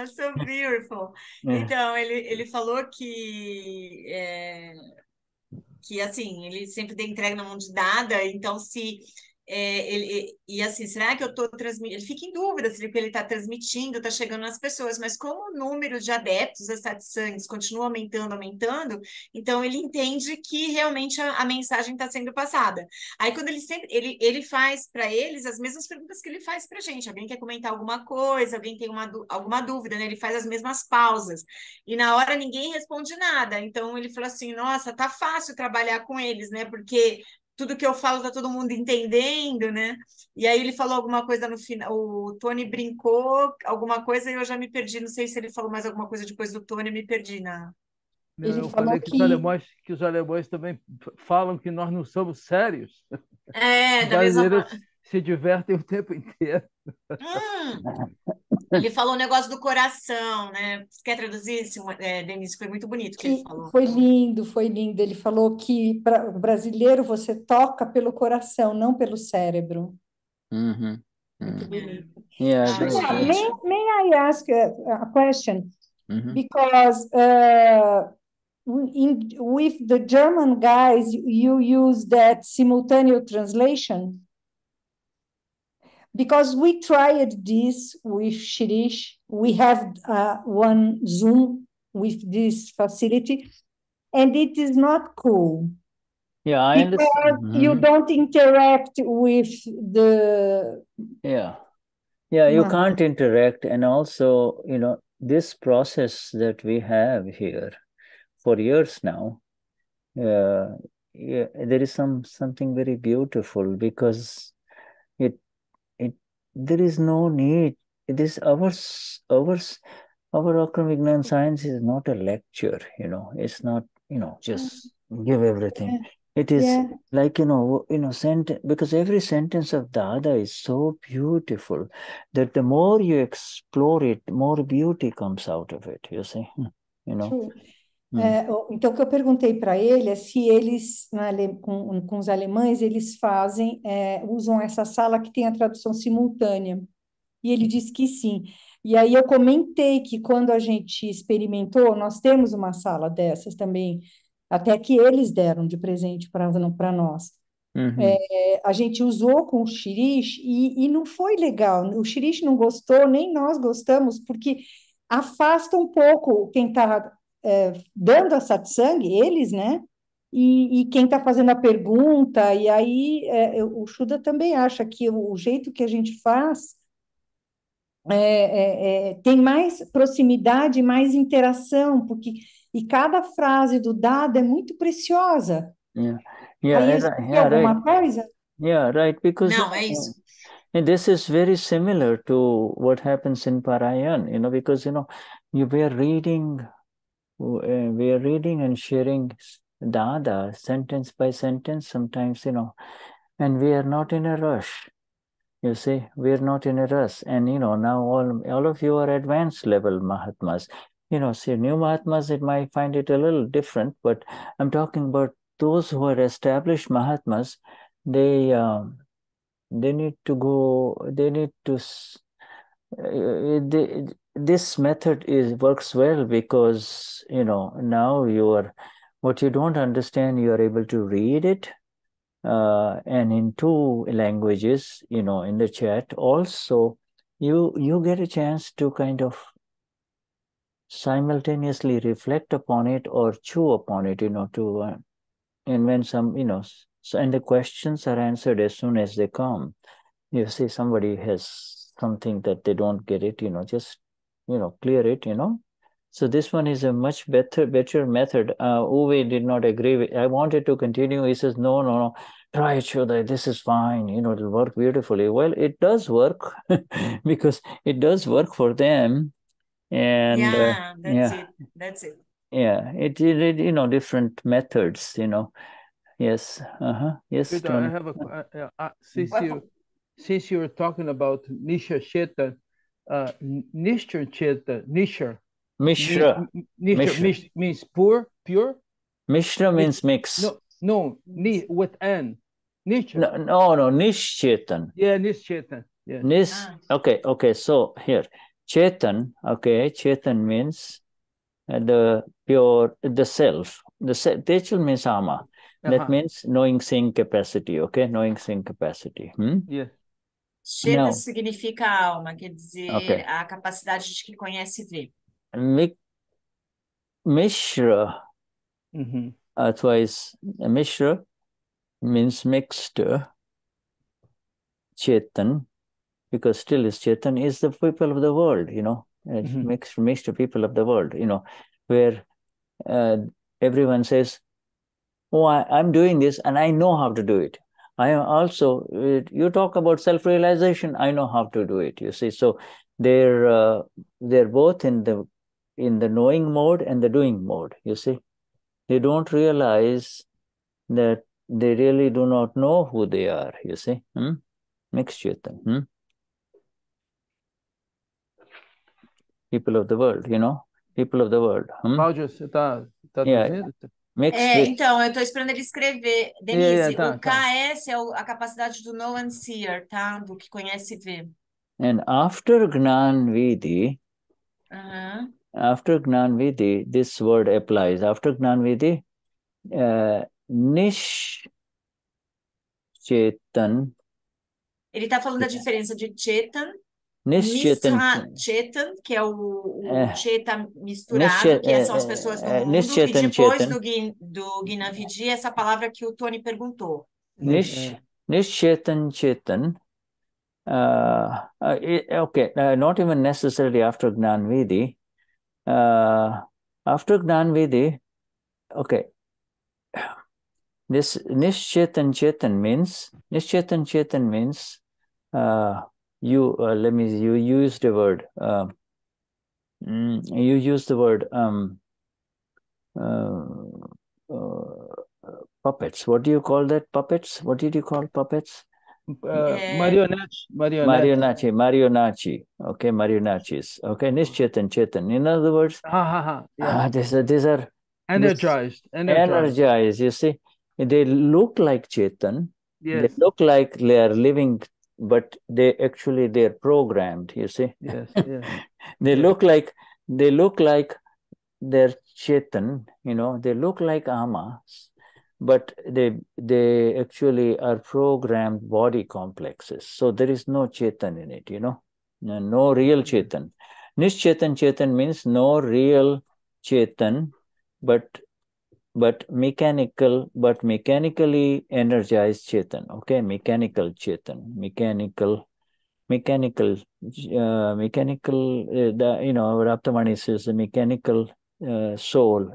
So beautiful. Então, ele falou que assim, ele sempre tem entrega na mão de Dada, então assim, será que eu estou transmitindo? Ele fica em dúvida se ele está transmitindo, está chegando nas pessoas, mas como o número de adeptos das satsangs continua aumentando, então ele entende que realmente a mensagem está sendo passada. Aí quando ele faz para eles as mesmas perguntas que ele faz para a gente. Alguém quer comentar alguma coisa, alguém tem alguma dúvida, né? Ele faz as mesmas pausas. E na hora ninguém responde nada. Então ele falou assim, nossa, tá fácil trabalhar com eles, né? Porque tudo que eu falo tá todo mundo entendendo, né? E aí ele falou alguma coisa no final, o Tony brincou alguma coisa e eu já me perdi, não sei se ele falou mais alguma coisa depois do Tony, eu me perdi na... Não, eu falei que os alemães também falam que nós não somos sérios. Os brasileiros se divertem o tempo inteiro. Ele falou o negócio do coração, né? Você quer traduzir isso, Denise? Foi muito bonito que ele falou. Foi lindo, foi lindo. Ele falou que para o brasileiro você toca pelo coração, não pelo cérebro. Muito bonito. Yeah, may I ask a question? Because with the German guys, you use that simultaneous translation? Because we tried this with Shirish, we have one Zoom with this facility, and it is not cool. Yeah, I understand. Because you don't interact with the... Yeah, you can't interact. And also, this process that we have here for years now, there is something very beautiful because there is no need. Our AKram Vignan science is not a lecture, it's not, just give everything. It is like, because every sentence of Dada is so beautiful that the more you explore it, more beauty comes out of it, you see, True. Então, o que eu perguntei para ele é se eles, com os alemães, eles usam essa sala que tem a tradução simultânea. E ele disse que sim. E aí eu comentei que quando a gente experimentou, nós temos uma sala dessas também, até que eles deram de presente para nós. A gente usou com o Shirish e não foi legal. O Shirish não gostou, nem nós gostamos, porque afasta um pouco quem está dando a satsang, eles, né? E quem está fazendo a pergunta, e aí o Shuddha também acha que o jeito que a gente faz tem mais proximidade, mais interação, porque cada frase do Dada é muito preciosa. Aí alguma coisa? Yeah, right, because não, é isso. And this is very similar to what happens in Parayan, because we are reading and sharing Dada sentence by sentence sometimes, and we are not in a rush. You see, we are not in a rush. And, now all of you are advanced level Mahatmas. See, new Mahatmas, it might find it a little different, but I'm talking about those who are established Mahatmas. They need to go, this method works well because, now what you don't understand, you are able to read it. And in two languages, in the chat, also you get a chance to kind of simultaneously reflect upon it or chew upon it, and when and the questions are answered as soon as they come. You see somebody has something that they don't get it, just, clear it, So this one is a much better method. Uwe did not agree with. I wanted to continue. He says, no. Try it, Shuddha. This is fine. It'll work beautifully. Well, it does work because it does work for them. And yeah, that's it. Yeah, it different methods. Yes. Yes, Shuddha, Tony. I have since you were talking about Nisha Cheta, Nishra Cheta, Nishra. Mishra. Nishra means pure? Mishra means mix. No, with N. Nishra. No, Nish Chetan. Yeah, Nish Chetan. Yeah. Okay. So here, Chetan. Okay, Chetan means the pure, the self. Techal means ama. That means knowing, seeing capacity. Okay, knowing, seeing capacity. Yeah. Cheta significa alma, quer dizer a capacidade de que conhece e vê. Mishra. Otherwise, Mishra means mixed. Chetan, because still is Chetan, is the people of the world, mixed people of the world, where everyone says, oh, I'm doing this and I know how to do it. I am also, you talk about self-realization, I know how to do it, you see. So they're both in the knowing mode and the doing mode, you see. They don't realize that they really do not know who they are, you see. Mixed Chetan. People of the world, people of the world. Claudia, você tá traduzindo? Então, eu estou esperando ele escrever. Denize, o KS é a capacidade do know and seer, tá? Do que conhece e vê. And after Gnan Vidhi, this word applies. After Gnan Vidhi, Nish Chetan. Ele está falando da diferença de Chetan, Nisra Chetan, que é o Cheta misturado, que são as pessoas do mundo, e depois do Gnanvidhi, essa palavra que o Tony perguntou. Chetan. Not even necessarily after Gnan Vidhi. After Gnan Vidhi, this Chetan means you used the word puppets. What do you call that? Puppets? What did you call puppets? Marionete. Okay, marionettes. Okay, Chetan. In other words, these are energized. You see, they look like Chetan. Yes. They look like they are living, but they're programmed. You see, they look like they're Chetan. They look like amas, but they actually are programmed body complexes. So there is no Chetan in it. No real Chetan. Chetan means no real Chetan, but mechanically energized Chetan. Okay, mechanical Chetan, mechanical. Raptamani says a mechanical soul,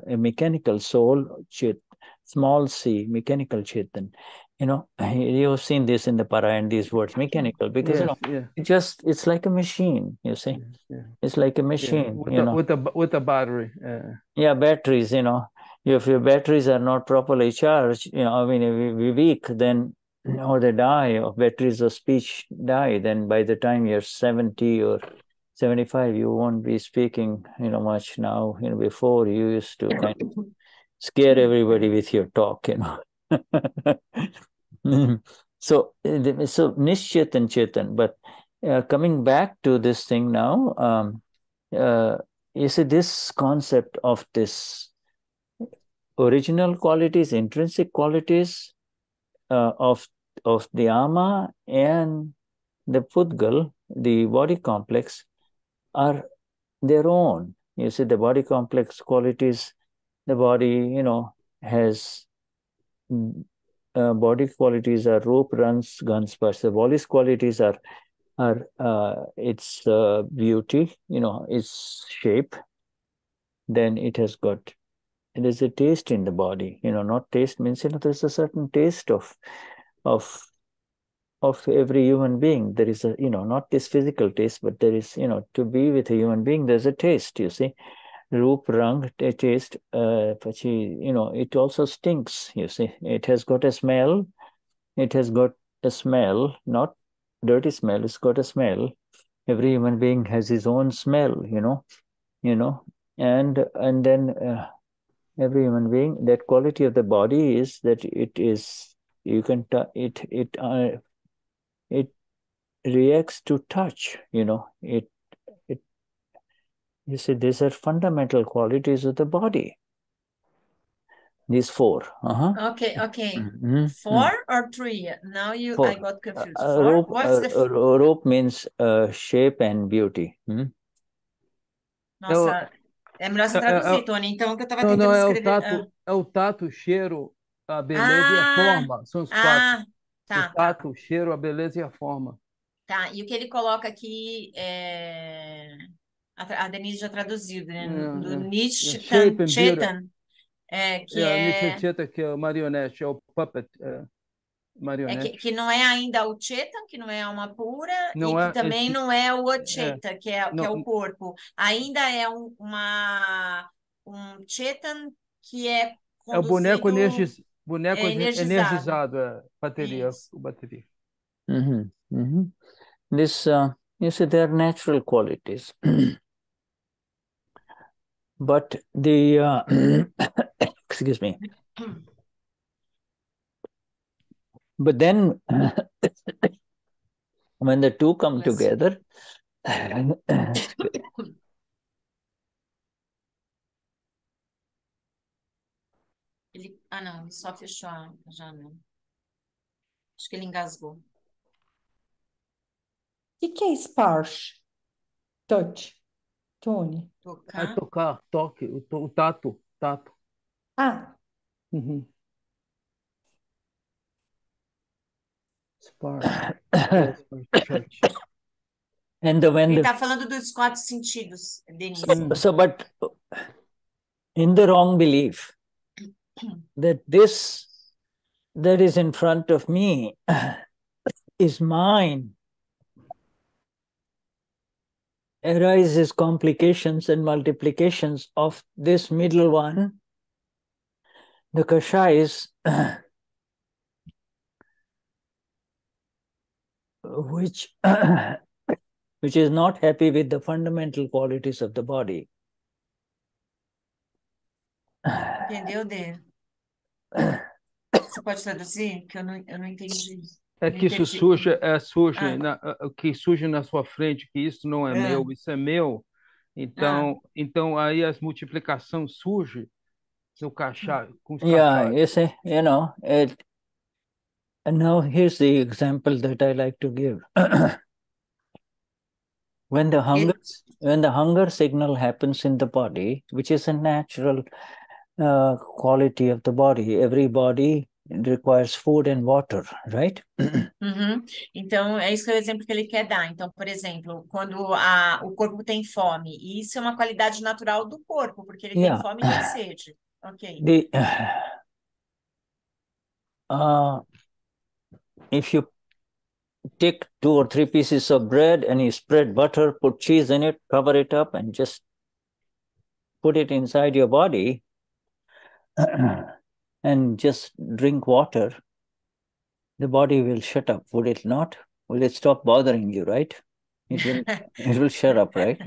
small c, mechanical Chetan. You've seen this in the Parayan, these words, mechanical, because it's like a machine, you see. It's like a machine, with a battery. Batteries, if your batteries are not properly charged, weak, then or they die, or batteries of speech die, then by the time you're 70 or 75, you won't be speaking, much now. Before you used to kind of scare everybody with your talk, So Nishchet and Chetan. But coming back to this thing now, you see this concept of this original qualities, intrinsic qualities of the ama and the pudgal, the body complex, are their own. You see, the body complex qualities, the body, has body qualities are roop, runs, guns, sparsh. The body's qualities are its beauty, its shape, then it has got, there's a taste in the body. Not taste means, there's a certain taste of every human being. There is a, not this physical taste, but there is, to be with a human being, there's a taste, you see. Roop, rang, taste, it also stinks, you see. It has got a smell. It has got a smell, not dirty smell, it's got a smell. Every human being has his own smell, and then every human being, that quality of the body is that it is, you can it reacts to touch, it you see, these are fundamental qualities of the body, these four. Okay. Four or three? Now Four. I got confused. Four? What's the Rope means shape and beauty. Nossa, é melhor você traduzir, Tony. Então, que eu estava tentando Não, escrever. é o tato, o cheiro, a beleza e a forma. São os quatro. Tá, o tato, o cheiro, a beleza e a forma. Tá, e o que ele coloca aqui a Denise já traduziu, né? Do Nishtan Chetan, que Nishtan, que é o marionete, é o puppet. Marionete. Que não é ainda o Chetan, que não é alma pura, não que também não é o Ocheta, que é o corpo. Ainda é um Chetan que é conduzido... É o boneco energizado, bateria. This, you see, they are natural qualities. But the, excuse me. But then, when the two come together, não, ele só fechou a janela. Acho que ele engasgou. O que é sparsh? Touch. Tony. Tocar. Tocar, toque, o tato. Ah. Sparsh. Ele está falando dos quatro sentidos, Denise. But in the wrong belief that this that is in front of me is mine, arises complications and multiplications of this middle one, the kashais, which is not happy with the fundamental qualities of the body. Entendeu, Dê? Você pode traduzir? Que eu não entendi. É que isso surge que surge na sua frente, que isso não é meu, isso é meu. Então aí as multiplicações surgem no cachá, com os cachás. You see, and now here's the example that I like to give. When the hunger signal happens in the body, which is a natural quality of the body, every body requires food and water, right? Então, é isso que é o exemplo que ele quer dar. Então, por exemplo, quando o corpo tem fome, e isso é uma qualidade natural do corpo, porque ele tem fome e tem sede. Ok. If you take 2 or 3 pieces of bread and you spread butter, put cheese in it, cover it up, and just put it inside your body and just drink water, the body will shut up, would it not? Will it stop bothering you, right? It will shut up, right?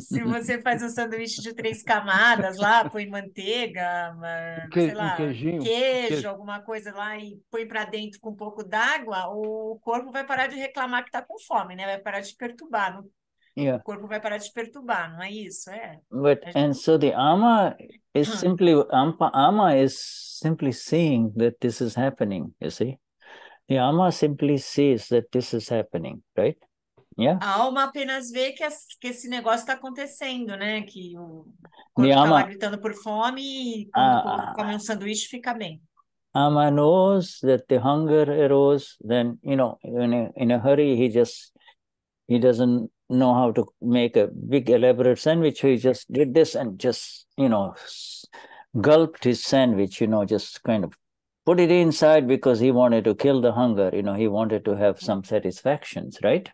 Se você faz um sanduíche de 3 camadas lá, põe manteiga, sei lá, queijo, alguma coisa lá e põe para dentro com um pouco d'água, o corpo vai parar de reclamar que está com fome, né? Vai parar de perturbar. O corpo vai parar de perturbar, não é isso? And so the ama is simply seeing that this is happening, you see? The ama simply sees that this is happening, right? A alma apenas vê que esse negócio está acontecendo, né? Que o corpo está lá gritando por fome e quando o corpo come um sanduíche fica bem. Ama knows that the hunger arose, then, in a hurry, he doesn't know how to make a big elaborate sandwich. So he just did this and just, gulped his sandwich, just kind of put it inside because he wanted to kill the hunger. He wanted to have some satisfactions, right?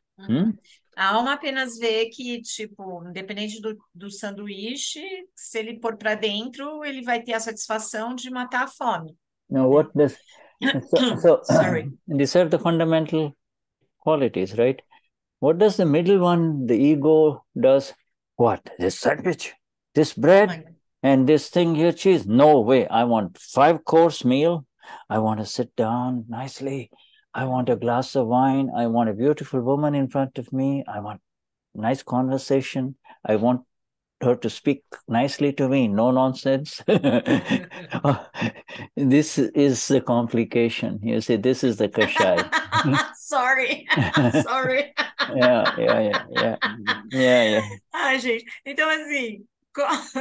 A alma apenas vê que, tipo, independente do sanduíche, se ele pôr para dentro, ele vai ter a satisfação de matar a fome. Now, what does Sorry. these are the fundamental qualities, right? What does the middle one, the ego, does? What? This sandwich, this bread, and this thing here, cheese? No way. I want 5-course meal. I want to sit down nicely. I want a glass of wine. I want a beautiful woman in front of me. I want nice conversation. I want her to speak nicely to me. No nonsense. This is the complication. You see, this is the kashai. Sorry. Sorry. Yeah. Ai, gente. Então, assim,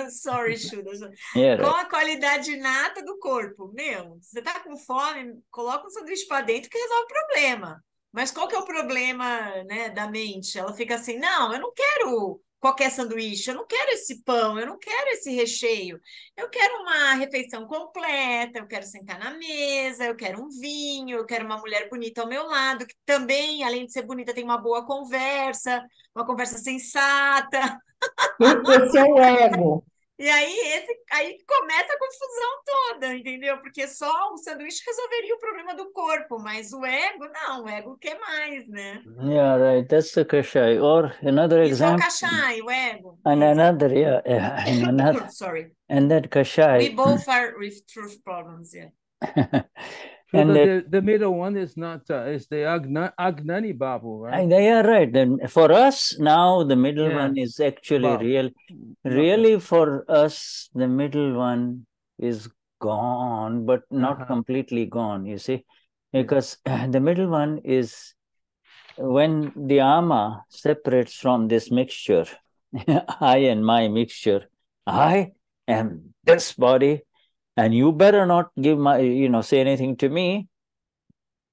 sorry, Shuddha. Yeah, Qual right. a qualidade inata do corpo? Meu, você tá com fome, coloca um sanduíche para dentro que resolve o problema. Mas qual que é o problema, né, da mente? Ela fica assim, não, eu não quero qualquer sanduíche, eu não quero esse pão, eu não quero esse recheio. Eu quero uma refeição completa, eu quero sentar na mesa, eu quero um vinho, eu quero uma mulher bonita ao meu lado, que também, além de ser bonita, tem uma boa conversa, uma conversa sensata. Esse é o ego. E aí começa a confusão toda, entendeu? Porque só o sanduíche resolveria o problema do corpo, mas o ego, não, o ego quer mais, né? Yeah, right. That's the kashai. Or another Isso é o example. kashai, o ego. And Isso. another, and another, Sorry. and that kashai. We both are with truth problems, yeah. And So the middle one is not is the Agnani Babu, right? they are right. Then for us now, the middle Yeah. one is actually Babu. really for us, the middle one is gone, but not completely gone, you see, because the middle one is when the ama separates from this mixture, I and my mixture, I am this body, and you better not give say anything to me,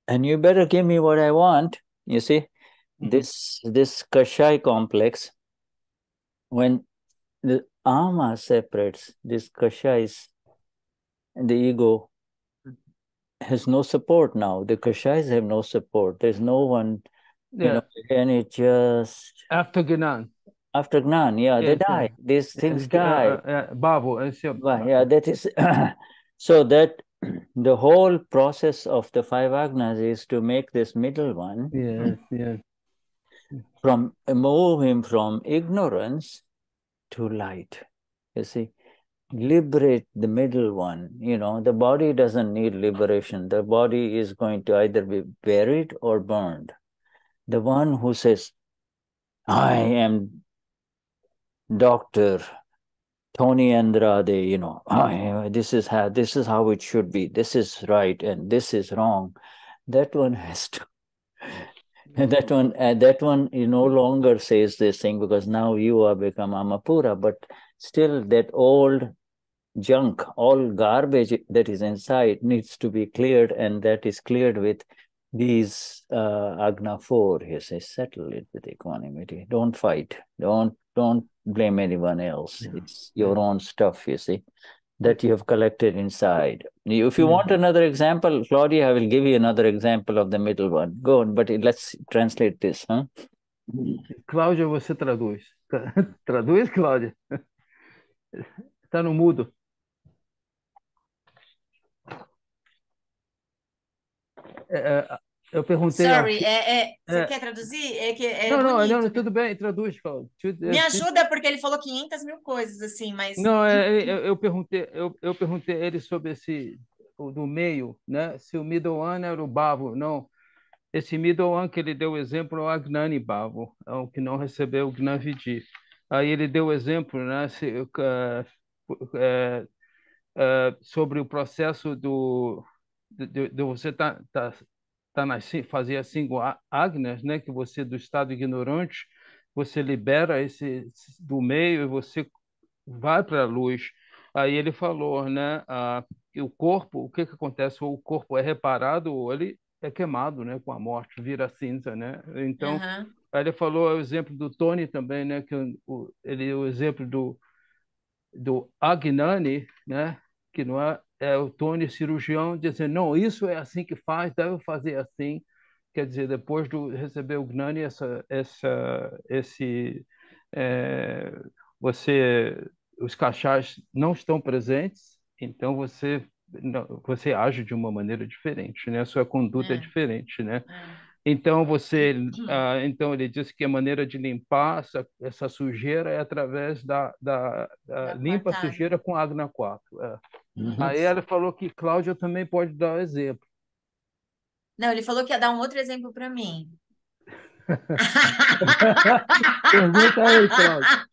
and you better give me what I want. You see, this kashai complex, when the ama separates, this kashais, the ego has no support now. The kashais have no support. There's no one, and it just after Gnan. After Gnan, they die. These things die. Babu, that is so that the whole process of the 5 agnas is to make this middle one move him from ignorance to light. You see, liberate the middle one. The body doesn't need liberation. The body is going to either be buried or burned. The one who says, I am Dr. Tony Andrade, this is how it should be. This is right and this is wrong. That one has to. That one no longer says this thing because now you have become Amapura, but still that old junk, all garbage that is inside needs to be cleared, and that is cleared with these Agna 4. He says, settle it with equanimity. Don't fight. Don't blame anyone else. It's your own stuff, you see, that you have collected inside. If you want another example, Claudia, I will give you another example of the middle one. Go on, but let's translate this, huh? Claudia, você traduz. Traduz, Claudia? Está no mudo. Eu perguntei... Sorry, você quer traduzir? Não, tudo bem, traduz, Claudio. Me ajuda, porque ele falou 500 mil coisas, assim, mas... Não, eu perguntei a ele sobre do meio, né? Se o middle one era o Bavo. Não, esse middle one que ele deu o exemplo é o Agnani Bavo, é o que não recebeu o Gnavidi. Aí ele deu o exemplo, né? Sobre o processo de você fazer as 5 agnas, né? Que você, do estado ignorante, você libera esse do meio e você vai para a luz. Aí ele falou, né? Que o corpo, o que acontece? O corpo é reparado, ou ele é queimado, né, com a morte, vira cinza, né? Então, Aham. aí ele falou o exemplo do Tony também, né, que o exemplo do Agnani, né, que não é o Tony cirurgião dizendo, não, isso é assim que faz, deve fazer assim. Quer dizer, depois de receber o Gnani, esse, é, você, os cachás não estão presentes, então você age de uma maneira diferente, né? A sua conduta é É, diferente, né? é. Então então ele disse que a maneira de limpar essa sujeira é através da Da limpa a quarta água. sujeira com água na 4. É. Mhm. Aí ela falou que Cláudia também pode dar o exemplo. Não, ele falou que ia dar um outro exemplo para mim. Pergunta aí, Cláudia.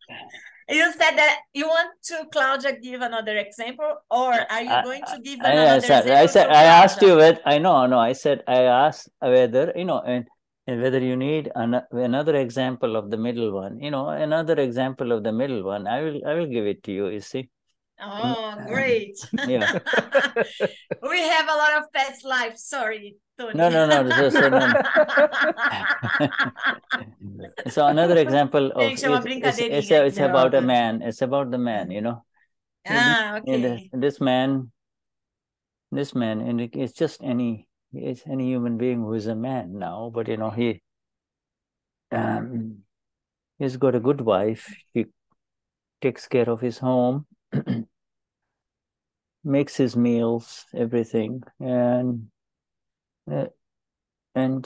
You said that you want to Claudia give another example, or are you I, going to give I, another I example said, to I asked you Claudia? whether, I know, no, I said, I asked whether, and whether you need another example of the middle one, another example of the middle one. I will give it to you, you see. Oh, great. Yeah. We have a lot of past life. Sorry, Tony. No. So another example of Gente, é uma brincadeirinha. it's about a man. It's about the man, Ah, ok. This man, and it's just any human being who is a man now, but he's got a good wife. He takes care of his home, makes his meals, everything, and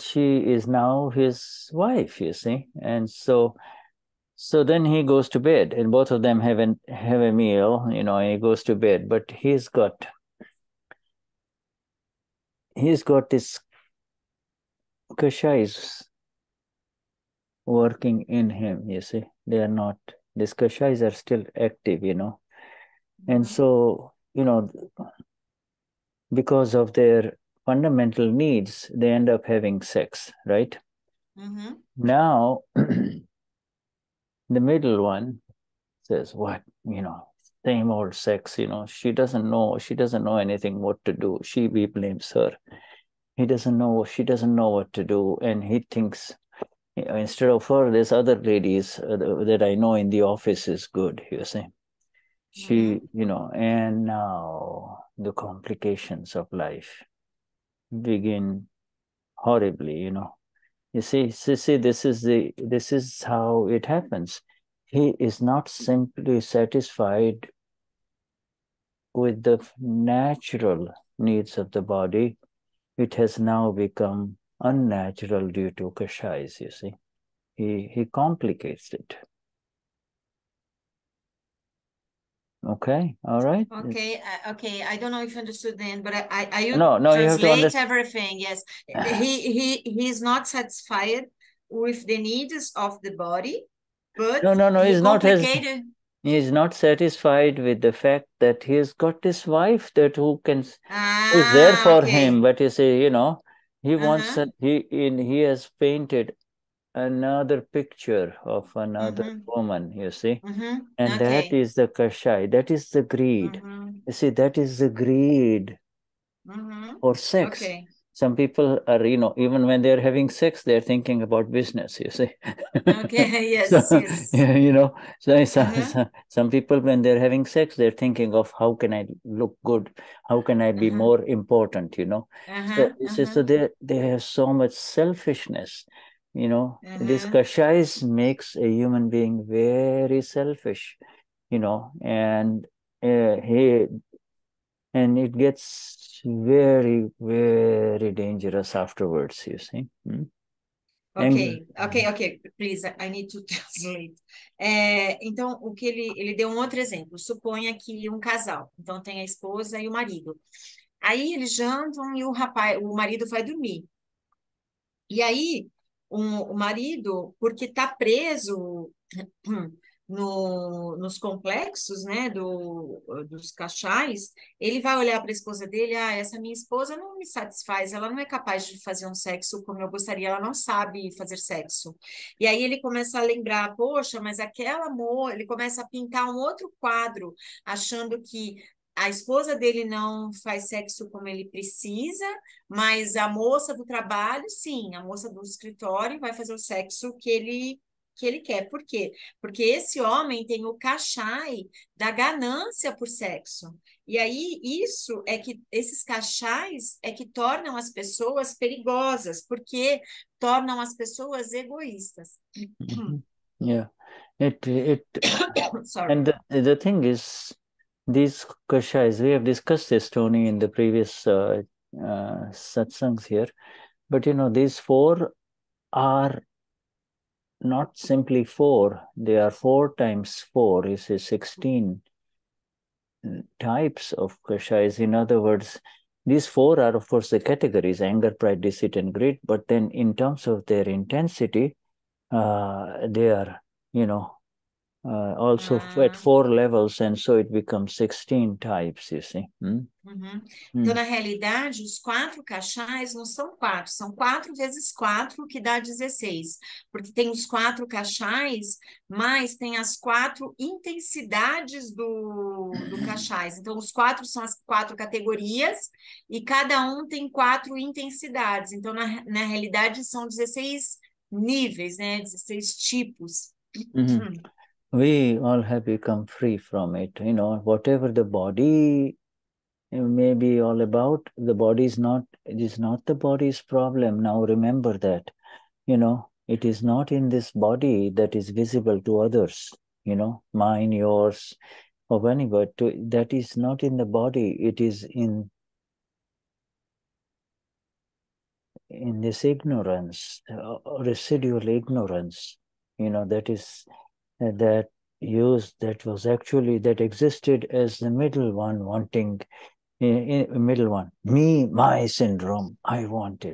she is now his wife, you see. And so then he goes to bed, and both of them have a meal, and he goes to bed. But he's got this kashais working in him, you see. They are not, these kashais are still active, And so, because of their fundamental needs, they end up having sex, right? Mm-hmm. Now, the middle one says, what, same old sex, she doesn't know anything what to do. He blames her. She doesn't know what to do. And he thinks, instead of her, there's other ladies that I know in the office is good, you see. She, and now the complications of life begin horribly, You see, this is how it happens. He is not simply satisfied with the natural needs of the body. It has now become unnatural due to kashais, you see. He complicates it. Okay, all right. Okay, okay. I don't know if you understood then, but I you No, you have to translate understand. everything. Yes, he's not satisfied with the needs of the body, but No, he he's not complicated. He's not satisfied with the fact that he's got this wife who is there for him. But you see, he wants he has painted another picture of another woman, you see. And that is the kashai, that is the greed. You see, that is the greed for sex. Okay. Some people are, even when they're having sex, they're thinking about business, you see. Okay, yes, yes. Some people, when they're having sex, they're thinking of how can I look good? How can I be more important, So they have so much selfishness, This kashais makes a human being very selfish, and and it gets very, very dangerous afterwards, you see. Ok, please, I need to translate. Então, o que ele deu um outro exemplo. Suponha que um casal, então tem a esposa e o marido. Aí eles jantam e o marido vai dormir. E aí, o marido, porque está preso nos complexos, né, dos cachais, ele vai olhar para a esposa dele, essa minha esposa não me satisfaz, ela não é capaz de fazer um sexo como eu gostaria, ela não sabe fazer sexo. E aí ele começa a lembrar, poxa, mas aquela amor, ele começa a pintar um outro quadro, achando que a esposa dele não faz sexo como ele precisa, mas a moça do trabalho, sim, a moça do escritório vai fazer o sexo que ele quer. Por quê? Porque esse homem tem o cachai da ganância por sexo. E aí, esses cachais é que tornam as pessoas perigosas, porque tornam as pessoas egoístas. Yeah. Sorry. And the thing is, these kashais, we have discussed this, Tony, in the previous satsangs here, but these 4 are not simply 4, they are 4 times 4, is 16 types of kashais. In other words, these 4 are, of course, the categories: anger, pride, deceit, and greed, but then in terms of their intensity, they are, also at 4 levels, and so it becomes 16 types, you see. Então, na realidade, os 4 cachais não são 4, são 4 vezes 4, que dá 16. Porque tem os 4 cachais, mas tem as 4 intensidades do cachais. Então, os 4 são as 4 categorias, e cada um tem 4 intensidades. Então, na realidade, são 16 níveis, né? 16 tipos. We all have become free from it. Whatever the body may be all about, the body it is not the body's problem. Now remember that, it is not in this body that is visible to others, mine, yours, of anybody. That is not in the body. It is in this ignorance, residual ignorance, that existed as the middle one, wanting, middle one, me, my syndrome. I want,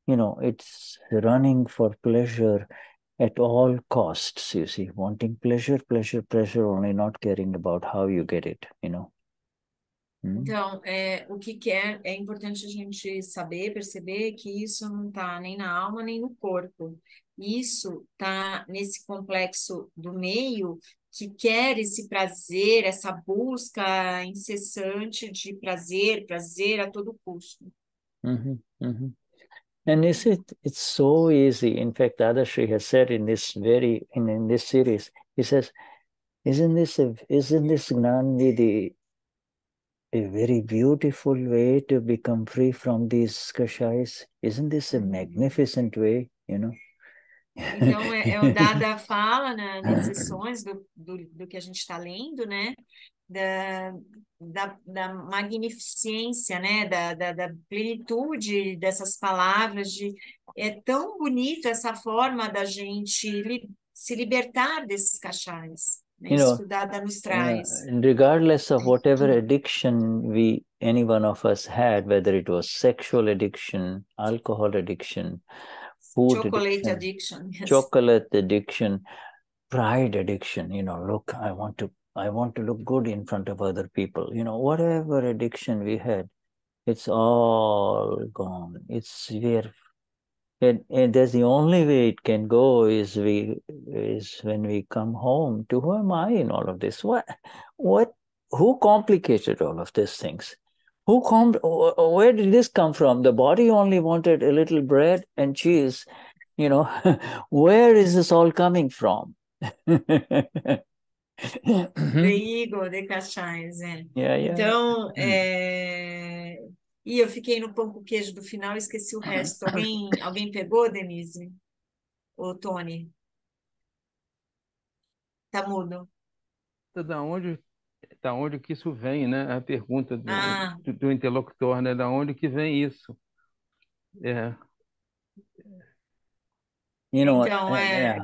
it's running for pleasure at all costs, you see, wanting pleasure, only, not caring about how you get it, Então, o que é importante a gente saber, perceber que isso não está nem na alma, nem no corpo. Isso está nesse complexo do meio que quer esse prazer, essa busca incessante de prazer a todo custo. And it's so easy. In fact, Dadashri has said in this series, he says, isn't this Gnani a very beautiful way to become free from these kashais? Isn't this a magnificent way, Então, o Dada fala nas sessões do que a gente está lendo, né? Da magnificência, né? Da plenitude dessas palavras. É tão bonito essa forma da gente se libertar desses cachais. Isso que o Dada nos traz. Regardless of whatever addiction any one of us had, whether it was sexual addiction, alcohol addiction, food addiction, yes. chocolate addiction, pride addiction, look, I want to look good in front of other people, whatever addiction we had, it's all gone. And that's the only way it can go is when we come home to who am I in all of this? Who complicated all of these things? Where did this come from? The body only wanted a little bread and cheese, where is this all coming from? The ego, the cachais, Então, E eu fiquei no pão com queijo do final e esqueci o resto. Alguém pegou, Denise? Ou Tony? Tá mudo. Da onde que isso vem, né? A pergunta do interlocutor, né? Da onde que vem isso?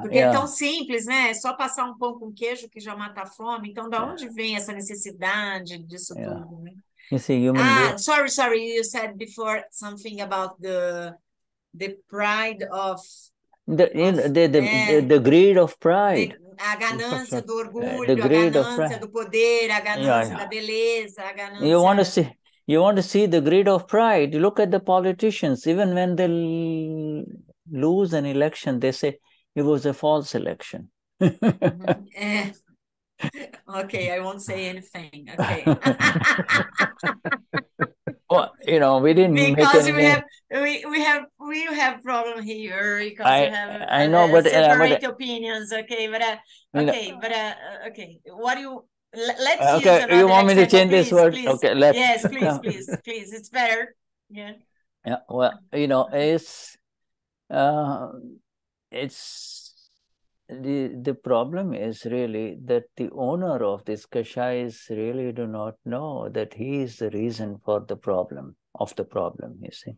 Porque é tão simples, né? É só passar um pão com queijo que já mata a fome. Então, da onde vem essa necessidade disso tudo, né? You see, sorry, you said before something about the pride of the greed of pride. A ganância do orgulho, a ganância do poder, a ganância da beleza, a ganância... You want to see the greed of pride? You look at the politicians. Even when they lose an election, they say it was a false election. Okay, I won't say anything. Okay. Well, we didn't make Because any. we have problem here because I you have I know, but separate opinions. Okay, but okay. What do you? Let's use okay, you another want me to example, change this please, word? please. Okay, let's. Yes, please. It's better. Yeah. Yeah, well, it's the problem is really that the owner of this kashais really do not know that he is the reason for the problem, you see.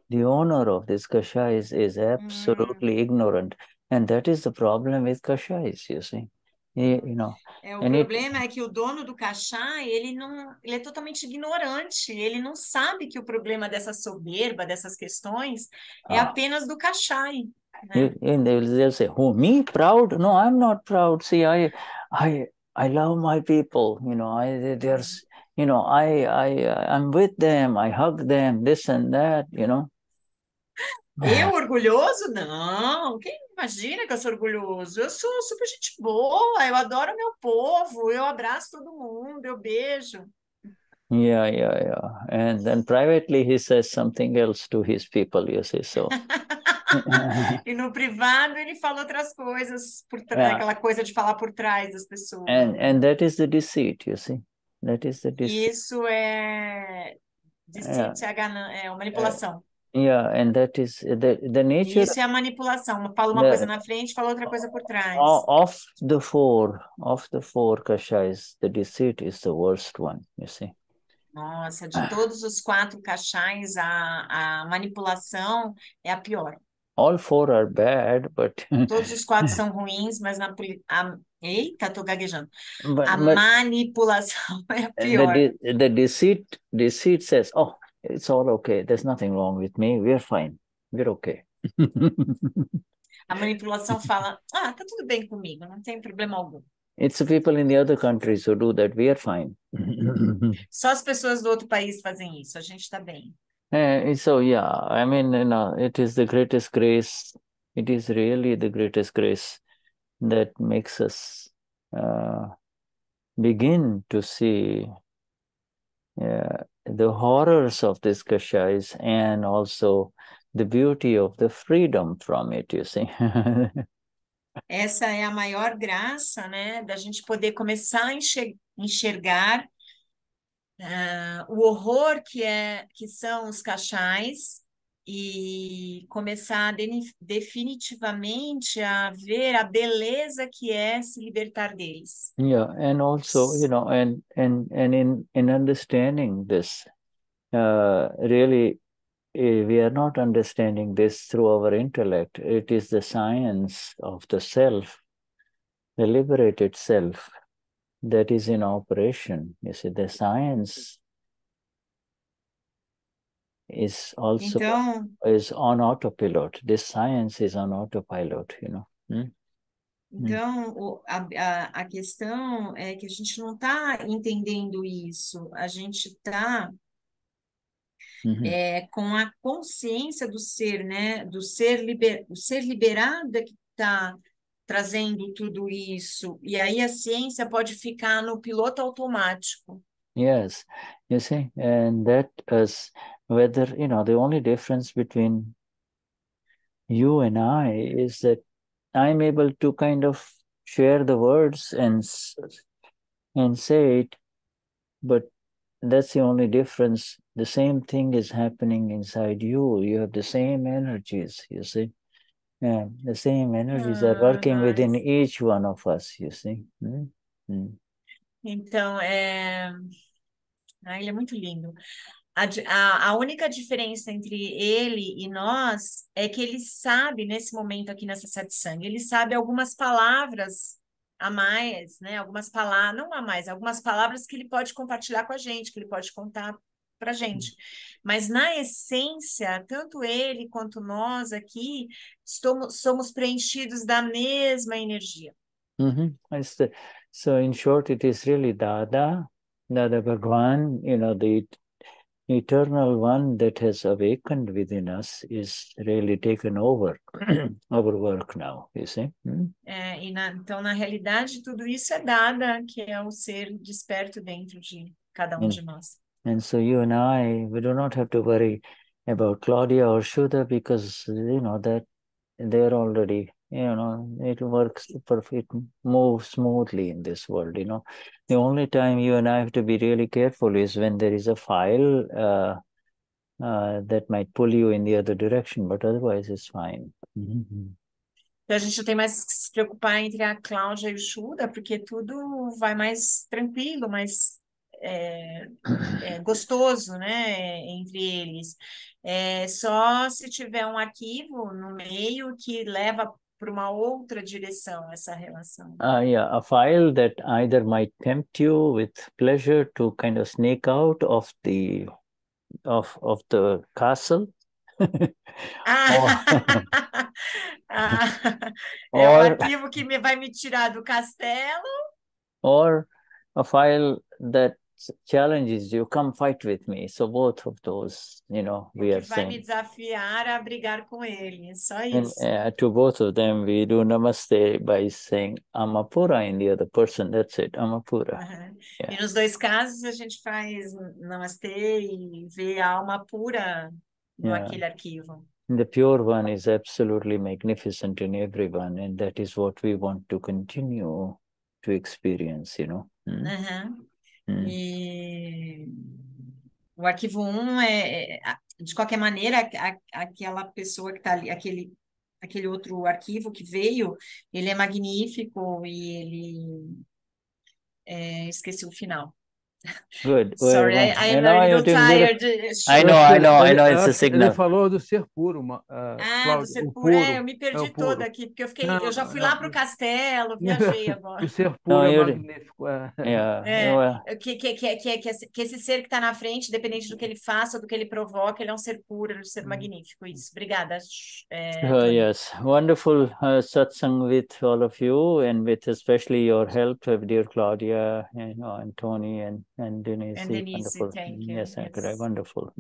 The owner of this kashais is absolutely ignorant, and that is the problem with kashais, you see. O problema é que o dono do cachá, ele é totalmente ignorante, ele não sabe que o problema dessa soberba, dessas questões, é apenas do cachá. Né? And they'll say, "Who, me? Proud? No, I'm not proud. See, I love my people. I'm with them. I hug them. This and that. Eu orgulhoso? Não. Quem imagina que eu sou orgulhoso? Eu sou super gente boa. Eu adoro meu povo. Eu abraço todo mundo. Eu beijo. Yeah. And then privately he says something else to his people, you see, so. E no privado ele fala outras coisas, aquela coisa de falar por trás das pessoas. And that is the deceit, you see. That is the deceit. Isso é deceit, é a manipulação. Yeah, and that is the nature. Isso é a manipulação. Fala uma coisa na frente, fala outra coisa por trás. Of the four kashais, the deceit is the worst one, you see. Nossa, de todos os 4 kashais, a manipulação é a pior. All 4 are bad, but todos os 4 são ruins, mas eita, tô gaguejando. Manipulação é a pior. The deceit says, "Oh, it's all okay. There's nothing wrong with me. We're fine. We're okay." A manipulação fala, tá tudo bem comigo, não tem problema algum. It's the people in the other countries who do that. We are fine. Só as pessoas do outro país fazem isso. A gente está bem. So yeah, I mean, it is the greatest grace. It is really the greatest grace that makes us begin to see the horrors of these kashais and also the beauty of the freedom from it, you see. Essa é a maior graça, né, da gente poder começar a enxergar o horror que são os kashais e começar definitivamente a ver a beleza que é se libertar deles. Yeah, and also, and in understanding this, really, we are not understanding this through our intellect. It is the science of the self, the liberated self, that is in operation. You see, the science is also is on autopilot. This science is on autopilot, Então, a questão é que a gente não está entendendo isso, a gente está com a consciência do ser, né? Do ser liberado que está trazendo tudo isso. E aí a ciência pode ficar no piloto automático. Yes, you see, and that is whether, the only difference between you and I is that I'm able to kind of share the words and say it, but that's the only difference. The same thing is happening inside you. You have the same energies, you see. And the same energies are working within each one of us, you see. Então, ele é muito lindo. A única diferença entre ele e nós é que ele sabe, nesse momento aqui nessa satsang, ele sabe algumas palavras a mais, né? Algumas palavras, não a mais, algumas palavras que ele pode compartilhar com a gente, que ele pode contar para a gente. Mas, na essência, tanto ele quanto nós aqui somos preenchidos da mesma energia. So, in short, it is really Dada Bhagwan, eternal one that has awakened within us is really taken over our work now, you see. Então, na realidade, tudo isso é Dada, que é o ser desperto dentro de cada de nós. And so you and I, we do not have to worry about Claudia or Shuddha because, that they're already, it works perfect, moves smoothly in this world, The only time you and I have to be really careful is when there is a file that might pull you in the other direction, but otherwise it's fine. Então, a gente não tem mais que se preocupar entre a Cláudia e o Shuddha, porque tudo vai mais tranquilo, mais gostoso, né, entre eles. Só se tiver um arquivo no meio que leva para uma outra direção essa relação. Yeah, a file that either might tempt you with pleasure to kind of sneak out of the castle. É um arquivo que vai me tirar do castelo. Or a file that challenges you, come fight with me. So both of those, we are vai me saying. desafiar a brigar com ele, só isso. And to both of them, we do namaste by saying Amapura in the other person. That's it, Amapura. Yeah. E nos dois casos a gente faz namastê e vê a alma pura no aquele arquivo. The pure one is absolutely magnificent in everyone, and that is what we want to continue to experience, E o arquivo 1 de qualquer maneira, aquela pessoa que está ali, aquele outro arquivo que veio, ele é magnífico e ele esqueci o final. Good. Sorry, I'm a little tired. I know, it's a signal. Ele falou do ser puro, do ser puro. Eu me perdi toda aqui, porque eu já fui lá para o castelo, viajei agora. O ser puro é magnífico. Que esse ser que está na frente, independente do que ele faça, do que ele provoca, ele é um ser puro, um ser magnífico. Isso. Obrigada. Yes, wonderful satsang with all of you, and with especially your help, dear Claudia, and Tony, and Denize. And Denize, wonderful. thank you. Yes, wonderful.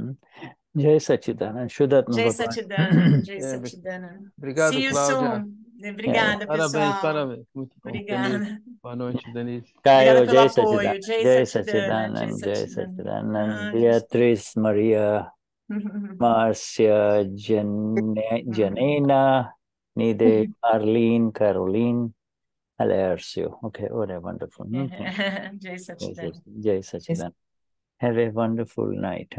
Jai Satchidanand, Shuddhatma. Jai Satchidanand, Jai Satchidanand. Obrigado, See you Cláudia. soon. Obrigada, pessoal. Parabéns. Muito bom. Obrigada. Boa noite, Denize. Obrigada pelo apoio. Jai Satchidanand. Jai Satchidanand. Beatriz, Maria, Marcia, Janina, Nide, Arlene, Caroline, Alessio. Okay, what a wonderful. Jai Satchidanand. Jai Satchidanand. Have a wonderful night.